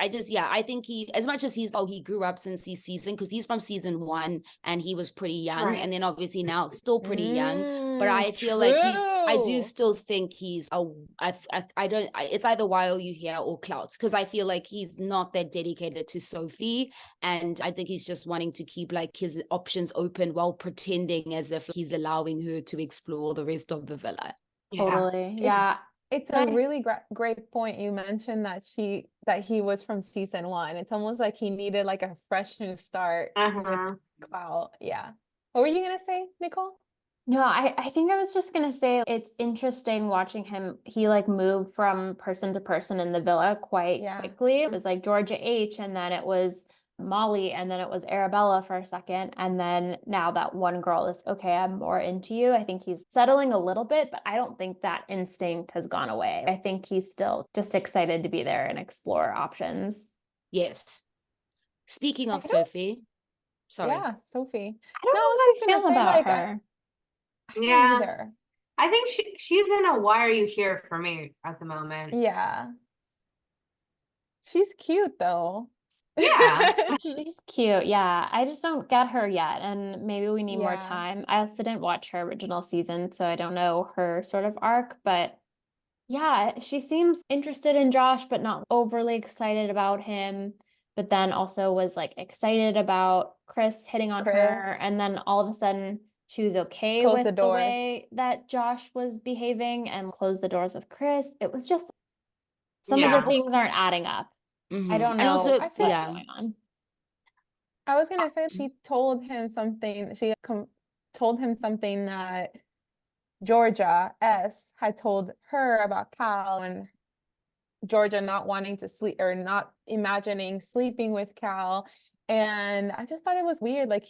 he, as much as he grew up since his season, because he's from season 1 and he was pretty young, Right. and then obviously now still pretty young, but I feel like I do True. still think he's it's either Why Are You Here or clout, because I feel like he's not that dedicated to Sophie, and I think he's just wanting to keep like his options open while pretending as if he's allowing her to explore the rest of the villa. Yeah. Totally. Yeah. It's But a really great point you mentioned that he was from season 1. It's almost like he needed like a fresh new start Uh-huh. with Clout. Yeah. What were you gonna say, Nicole? No, I think I was just gonna say it's interesting watching him. He like moved from person to person in the villa quite Yeah. quickly. It was like Georgia H, and then it was Molly, and then it was Arabella for a second. And then now that one girl is, okay, I'm more into you. I think he's settling a little bit, but I don't think that instinct has gone away. I think he's still just excited to be there and explore options. Yes. Speaking of I don't- Sophie, sorry. Yeah, Sophie. I don't No, know I was how I just gonna feel say, about like, her. I don't Yeah. either. I think she's in a why are you here for me at the moment. Yeah. She's cute though. Yeah. She's cute. Yeah. I just don't get her yet. And maybe we need more Yeah. time. I also didn't watch her original season, so I don't know her sort of arc, but yeah, she seems interested in Josh, but not overly excited about him. But then also was like excited about Chris hitting on her. Chris. And then all of a sudden she was okay Close with the the doors. way that Josh was behaving and closed the doors with Chris. It was just some of Yeah. the things aren't adding up. I Mhm. don't And know also, I feel- what's yeah. going on. I was gonna say she told him something. She told him something that Georgia S had told her about Cal and Georgia not wanting to sleep or not imagining sleeping with Cal. And I just thought it was weird. Like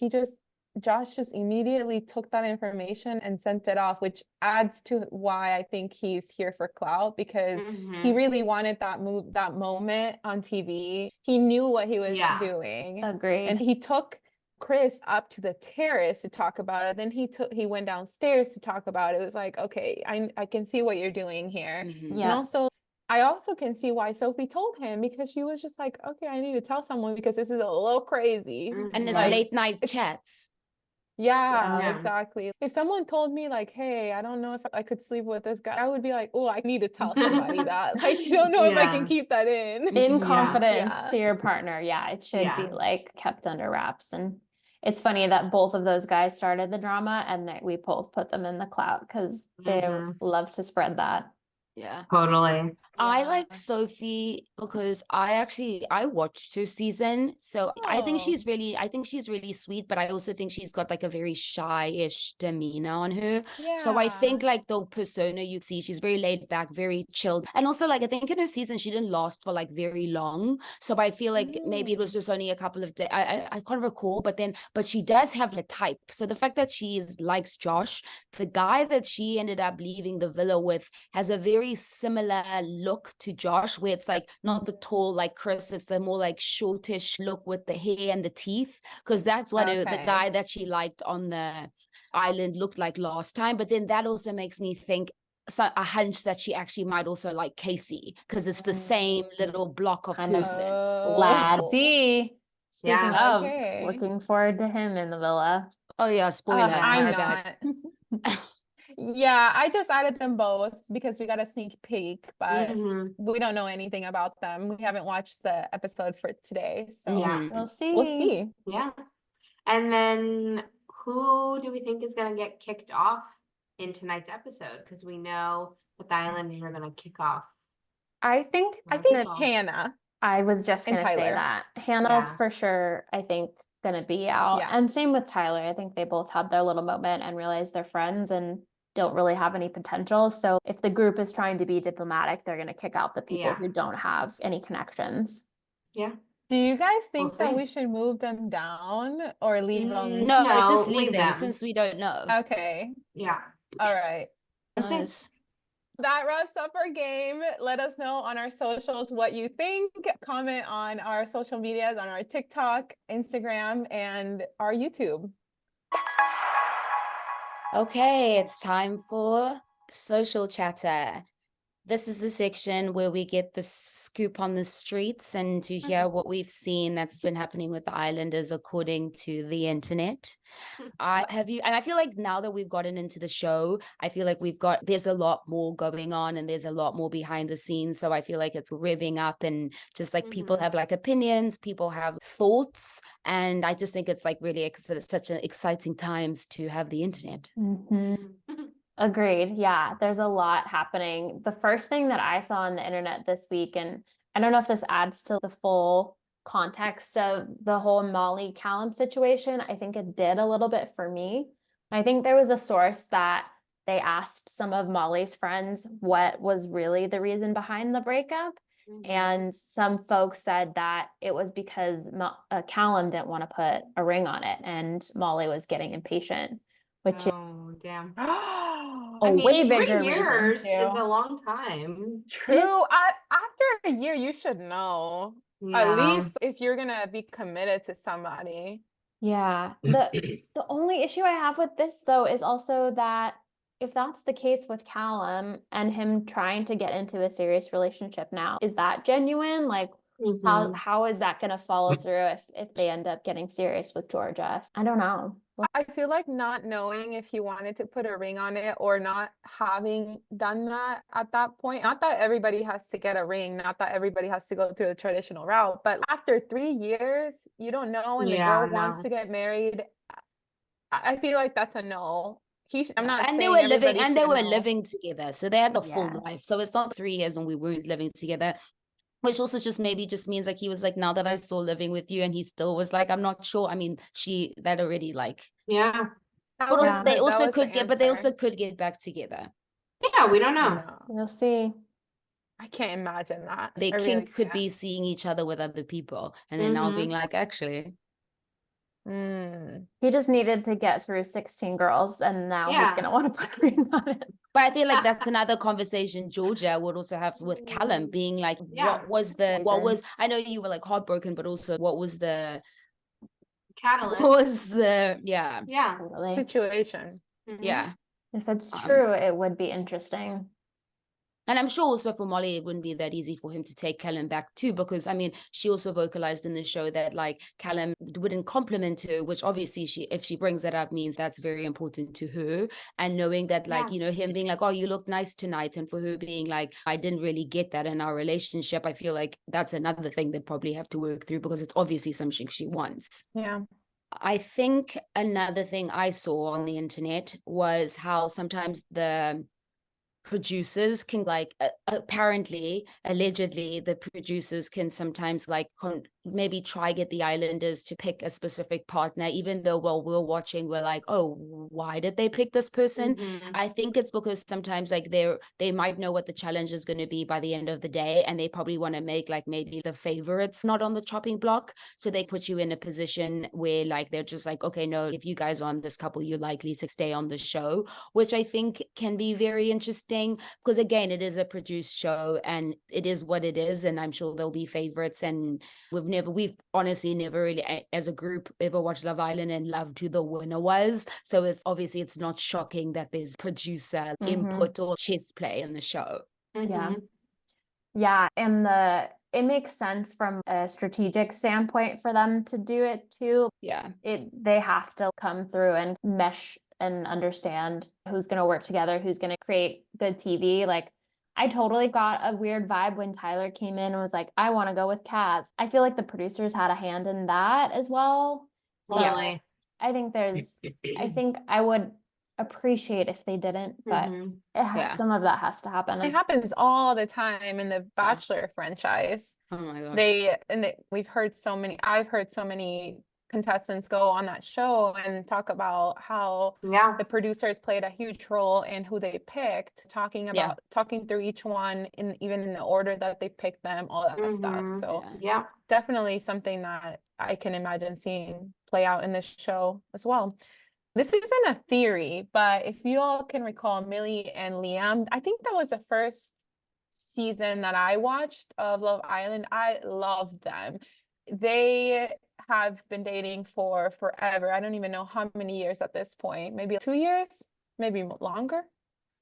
Josh just immediately took that information and sent it off, which adds to why I think he's here for clout because he Mhm. really wanted that moment on TV. He knew what he was Yeah. doing. Agreed. And he took Chris up to the terrace to talk about it. Then he went downstairs to talk about it. It was like, okay, I can see what you're doing here. Mhm. And Yeah. also, I also can see why Sophie told him because she was just like, okay, I need to tell someone because this is a little crazy. And it's Mhm. late night chats. Yeah, Yeah. exactly. If someone told me like, hey, I don't know if I could sleep with this guy, I would be like, oh, I need to tell somebody that. Like, you don't know if I can Yeah. keep that in. In Yeah. confidence Yeah. to your partner. Yeah, it should be Yeah. like kept under wraps. And it's funny that both of those guys started the drama and that we both put them in the clout because they Mhm. love to spread that. Yeah. Totally. I Yeah. like Sophie because I watched her season. So I think Oh. I think she's really sweet, but I also think she's got like a very shy-ish demeanor on her. So I think Yeah. like the persona you see, she's very laid back, very chilled. And also like I think in her season she didn't last for like very long. So I feel like maybe it was just only a couple of days. I can't recall, but she does have a type. So the fact that she likes Josh, the guy that she ended up leaving the villa with has a very similar look to Josh, where it's like not the tall like Chris, it's the more like shortish look with the hair and the teeth, because that's what the Okay. guy that she liked on the island looked like last time. But then that also makes me think a hunch that she actually might also like Casey because it's the same little block of Kind of person. Lad. Oh. See, speaking Yeah. of, Okay. looking forward to him in the villa. Oh yeah, spoiler. Yeah. I'm my bad. not. Yeah, I just added them both because we got a sneak peek, but Mhm. we don't know anything about them. We haven't watched the episode for today, so Yeah. Mhm. We'll see. we'll see. Yeah. And then who do we think is going to get kicked off in tonight's episode? Because we know that the Islanders are going to kick off. I think I it's think gonna- Hannah. I was just And gonna say Tyler. that. Hannah's Yeah. for sure, I think, gonna be out. Yeah. And same with Tyler. I think they both had their little moment and realized they're friends and don't really have any potential. So if the group is trying to be diplomatic, they're gonna kick out the people Yeah. who don't have any connections. Yeah. Do you guys think We'll that see. we should move them down or leave them? No, No, just leave leave them them. since we don't know. Okay. Yeah. All right. Nice. That wraps up our game. Let us know on our socials what you think. Comment on our social medias, on our TikTok, Instagram, and our YouTube. Okay, it's time for social chatter. This is the section where we get the scoop on the streets and to hear what we've seen that's been happening with the Islanders according to the internet. And I feel like now that we've gotten into the show, I feel like there's a lot more going on and there's a lot more behind the scenes. So I feel like it's revving up and just like people Mhm. have like opinions, people have thoughts. And I just think it's like really such an exciting times to have the internet. Agreed. Yeah, there's a lot happening. The first thing that I saw on the internet this week, and I don't know if this adds to the full context of the whole Molly Callum situation. I think it did a little bit for me. I think there was a source that they asked some of Molly's friends what was really the reason behind the breakup. Mhm. And some folks said that it was because Callum didn't want to put a ring on it and Molly was getting impatient, which is Oh, damn. a I mean, way 3 bigger reason years is too. a long time. True. After a year, you should know. At Yeah. least if you're gonna be committed to somebody. Yeah. The only issue I have with this though is also that if that's the case with Callum and him trying to get into a serious relationship now, is that genuine? Like Mhm. how is that gonna follow through if they end up getting serious with Georgia? I don't know. I feel like not knowing if he wanted to put a ring on it or not having done that at that point. Not that everybody has to get a ring, not that everybody has to go through the traditional route, but after 3 years, you don't know, and the Yeah, girl wants no. to get married. I feel like that's a no. I'm Yeah. not And they saying were living everybody and they should were know. living together. So they had a full Yeah. life. So it's not 3 years and we weren't living together. Which also just maybe just means like he was like, now that I saw living with you, and he still was like, I'm not sure. I mean, that already like, Yeah. That but was also Yeah. they that also was the could get, but they also answer. could get back together. Yeah, we don't know. No, We'll see. I can't imagine that. Their I really kink could can't. be seeing each other with other people, and then now being like, actually, Mm. He just needed to get through 16 girls and now he's Yeah. gonna want to put a ring on it. but I feel like that's another conversation Georgia would also have with Callum, being like, Yeah. what was, Poison. I know you were like heartbroken, but also what was the Catalyst. yeah, Yeah. Totally. Situation. Mhm. yeah. If it's Um, true, it would be interesting. And I'm sure also for Molly, it wouldn't be that easy for him to take Callum back too, because I mean, she also vocalized in the show that like Callum wouldn't compliment her, which obviously if she brings that up means that's very important to her. And knowing that like, Yeah. you know, him being like, oh, you look nice tonight. And for her being like, I didn't really get that in our relationship. I feel like that's another thing that probably have to work through because it's obviously something she wants. Yeah. I think another thing I saw on the internet was how sometimes the producers can like apparently allegedly the producers can sometimes like maybe try get the islanders to pick a specific partner, even though while we're watching we're like, oh, why did they pick this person? Mhm. I think it's because sometimes like they might know what the challenge is going to be by the end of the day, and they probably want to make like maybe the favorites not on the chopping block, so they put you in a position where like they're just like, okay, no, if you guys are on this couple, you're likely to stay on the show, which I think can be very interesting because again, it is a produced show and it is what it is, and I'm sure there'll be favorites. And we've honestly never really as a group ever watched Love Island and loved who the winner was, so it's obviously it's not shocking that there's producer input or chess play in the show. Yeah. Mhm. Yeah, and it makes sense from a strategic standpoint for them to do it too. Yeah. They have to come through and mesh and understand who's going to work together, who's going to create good TV. Like I totally got a weird vibe when Tyler came in and was like, I want to go with Kaz. I feel like the producers had a hand in that as well. So Totally. I think I would appreciate if they didn't, but Mhm. Yeah. some of that has to happen. It happens all the time in the Bachelor franchise. Oh my gosh. I've heard so many contestants go on that show and talk about how Yeah. the producers played a huge role in who they picked, talking through each one even in the order that they picked them, all that stuff. Mhm. So Yeah. definitely something that I can imagine seeing play out in this show as well. This isn't a theory, but if you all can recall Millie and Liam, I think that was the first season that I watched of Love Island. I loved them. They have been dating for forever. I don't even know how many years at this point. Maybe 2 years, maybe longer.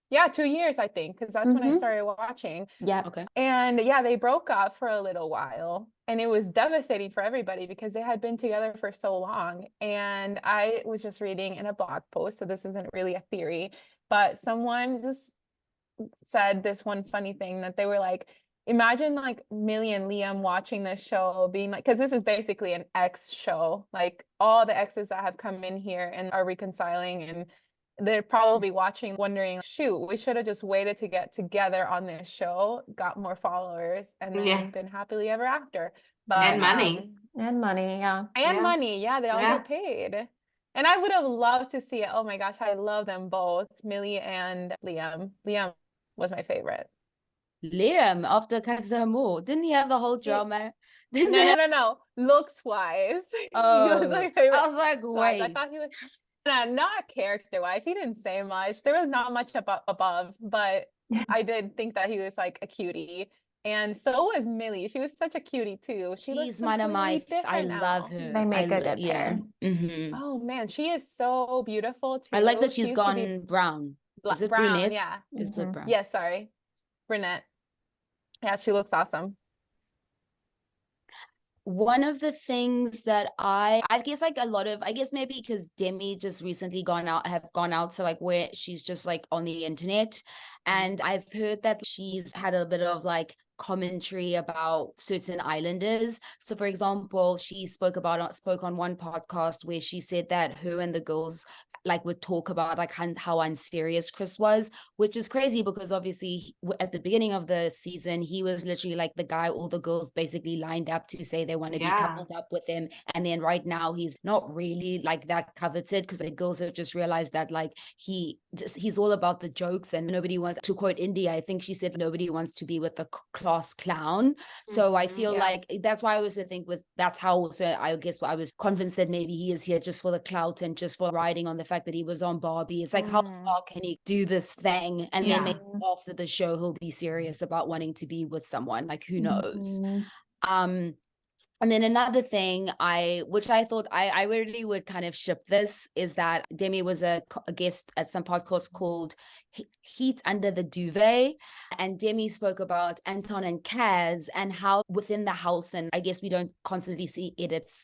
Yeah, 2 years, I think, because that's when I Mhm. started watching. Yep. Okay. And yeah, they broke up for a little while, and it was devastating for everybody because they had been together for so long. And I was just reading in a blog post, so this isn't really a theory, but someone just said this one funny thing that they were like, imagine like Millie and Liam watching this show being like, because this is basically an ex show, like all the exes that have come in here and are reconciling, and they're probably watching wondering, shoot, we should have just waited to get together on this show, got more followers, and then Yeah. been happily ever after. But And money. And money, yeah. and Yeah. money, yeah, they all Yeah. get paid. And I would have loved to see it. Oh my gosh, I love them both, Millie and Liam. Liam was my favorite. Liam after Casa Amor. Didn't he have the whole drama? No. Looks wise. He was Oh, my favorite. I was like, Wise. I wait. thought he was not character wise. He didn't say much. There was not much above, but I did think that he was like a cutie. And so was Millie. She was such a cutie too. She looks She's one of my, completely I different love now. her. They make a lo- good pair. Mhm. Oh man, she is so beautiful too. I like that She she's used to be gone brown. Is it brown, brunette? yeah. Is it Mhm. brown? Yes, sorry. Brunette. Yeah, she looks awesome. One of the things that I guess like a lot of, I guess maybe because Demi just recently have gone out to like where she's just like on the internet. And I've heard that she's had a bit of like commentary about certain islanders. So for example, she spoke on one podcast where she said that her and the girls like would talk about like how unserious Chris was, which is crazy because obviously at the beginning of the season, he was literally like the guy all the girls basically lined up to say they want to be coupled up with him. And then right now he's not really like that coveted because the girls have just realized that like he's all about the jokes and nobody wants, to quote India, I think she said nobody wants to be with the class clown. So I feel Yeah. like that's why I also think that's how also I guess I was convinced that maybe he is here just for the clout and just for riding on the fact that he was on Barbie. It's like how far can he do this thing and then maybe after the show he'll be serious about wanting to be with someone, like who knows. Mhm. And then another thing which I thought I really would kind of ship this is that Demi was a guest at some podcast called Heat Under the Duvet. And Demi spoke about Anton and Kaz and how within the house, and I guess we don't constantly see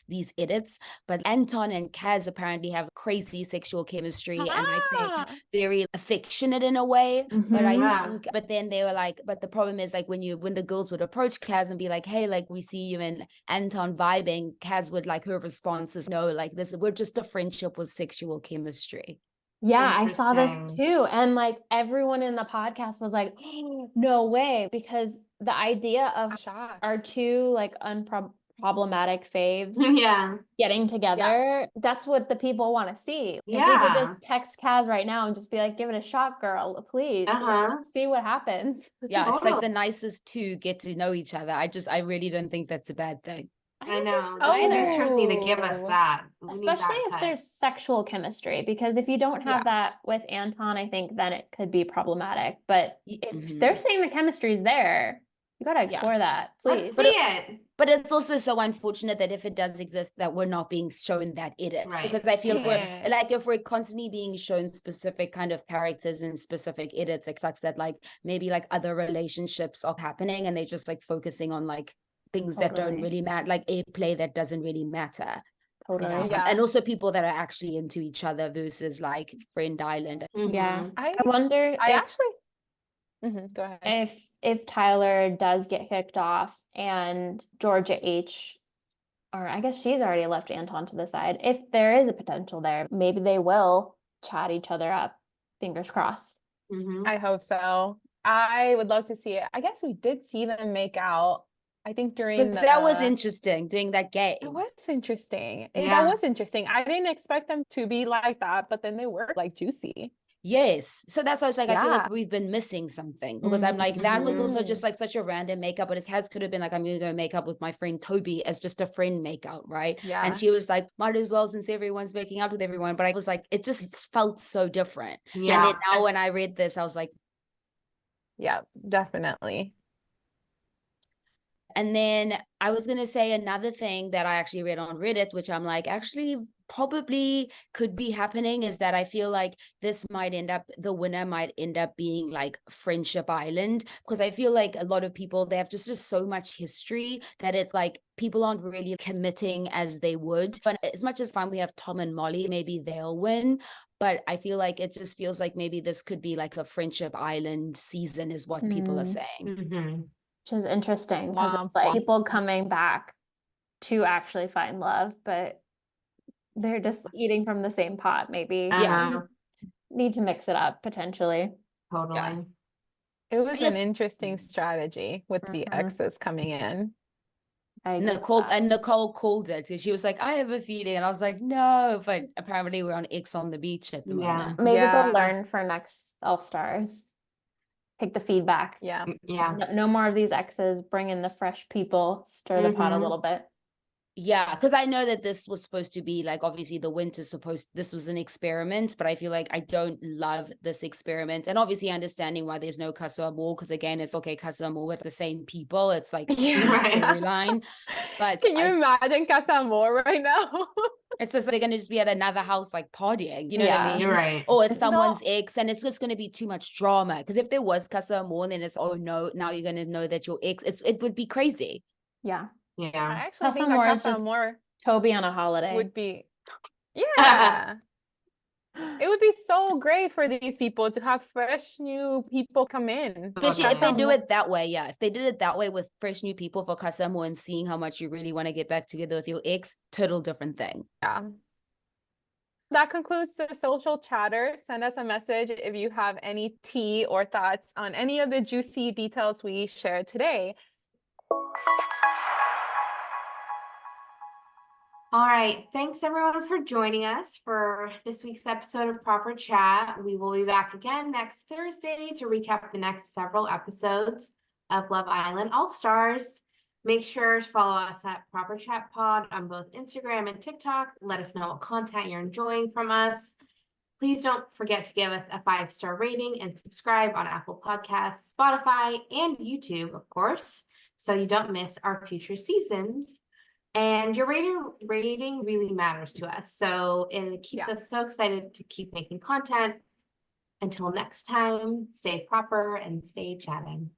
these edits, but Anton and Kaz apparently have crazy sexual chemistry and like they're very affectionate in a way. But I think, but then they were like, but the problem is like when the girls would approach Kaz and be like, hey, like we see you and Anton vibing, Kaz would like her response is no, like this, we're just a friendship with sexual chemistry. Yeah, I saw this Interesting. too. And like everyone in the podcast was like, no way, because the idea of Shocked. our two like unproblematic faves Yeah. getting together, that's what the people want to see. If we could Yeah. just text Kaz right now and just be like, give it a shot, girl, please. Like, let's see what happens. Yeah, it's like Totally. the nicest to get to know each other. I really don't think that's a bad thing. I know. so The producers need to give us that. We need Especially that if cut. there's sexual chemistry, because if you don't have that with Anton, I think then it could be problematic. But if they're saying the chemistry is there, you got to explore that, please. Let's see it. But it's also so unfortunate that if it does exist, that we're not being shown that edit. Right. Because I feel Yeah. if we're constantly being shown specific kind of characters and specific edits, it sucks that like maybe like other relationships are happening and they're just like focusing on like things that don't Totally. really matter, like a play that doesn't really matter. Totally. Yeah. And also people that are actually into each other versus like Friend Island. Yeah. Mhm. I wonder I if, actually go ahead. if Tyler does get kicked off and Georgia H, or I guess she's already left Anton to the side, if there is a potential there, maybe they will chat each other up. Fingers crossed. Mhm. I hope so. I would love to see it. I guess we did see them make out, I think during Because that was interesting doing that game. It was interesting. That Yeah. was interesting. I didn't expect them to be like that, but then they were like juicy. Yes. So that's why I was like, I feel Yeah. like we've been missing something because I'm like, that was also Mhm. just like such a random makeup, but could have been like, I'm going to go make up with my friend Toby as just a friend makeout, right? Yeah. And she was like, might as well since everyone's making out with everyone. But I was like, it just felt so different. Yeah. And then now when I read this, I was like, Yeah, definitely. and then I was going to say another thing that I actually read on Reddit, which I'm like, actually probably could be happening, is that I feel like the winner might end up being like Friendship Island, because I feel like a lot of people, they have just so much history that it's like people aren't really committing as they would. But as much as fun we have Tom and Molly, maybe they'll win. But I feel like it just feels like maybe this could be like a Friendship Island season is what people are saying. Mhm. Which is interesting because it's like people coming back to actually find love, but they're just eating from the same pot, maybe. Yeah. Need to mix it up potentially. Totally. Yeah. It was guess- an interesting strategy with the Mhm. exes coming in. I agree with that. Nicole called it. She was like, I have a feeling. And I was like, no, but apparently we're on X on the beach at the Yeah. moment. Maybe Yeah. they'll learn for next All Stars. take the feedback. Yeah. Yeah. No more of these exes, bring in the fresh people, stir the pot a Mhm. little bit. Yeah, because I know that this was supposed to be like, obviously the winter's this was an experiment, but I feel like I don't love this experiment. And obviously understanding why there's no Casa Amor, because again, it's okay, Casa Amor with the same people. It's like the same Right. storyline. But Can you imagine Casa Amor right now? it's just they're gonna just be at another house like partying, you know what I Yeah. mean? You're right. Or it's No. someone's ex, and it's just gonna be too much drama. Because if there was Casa Amor, then it's, oh no, now you're gonna know that your ex, it would be crazy. Yeah. I Yeah. actually Casa think that Amor is Casa just Amor Toby on a holiday. would be, yeah. It would be so great for these people to have fresh new people come in. Especially if they do Amor. it that way, yeah. If they did it that way with fresh new people for Casa Amor and seeing how much you really want to get back together with your ex, total different thing. Yeah. That concludes the social chatter. Send us a message if you have any tea or thoughts on any of the juicy details we shared today. All right. Thanks everyone for joining us for this week's episode of Proper Chat. We will be back again next Thursday to recap the next several episodes of Love Island All Stars. Make sure to follow us at Proper Chat Pod on both Instagram and TikTok. Let us know what content you're enjoying from us. Please don't forget to give us a 5-star rating and subscribe on Apple Podcasts, Spotify, and YouTube, of course, so you don't miss our future seasons. And your rating really matters to us. So it keeps Yeah. us so excited to keep making content. Until next time, stay proper and stay chatting.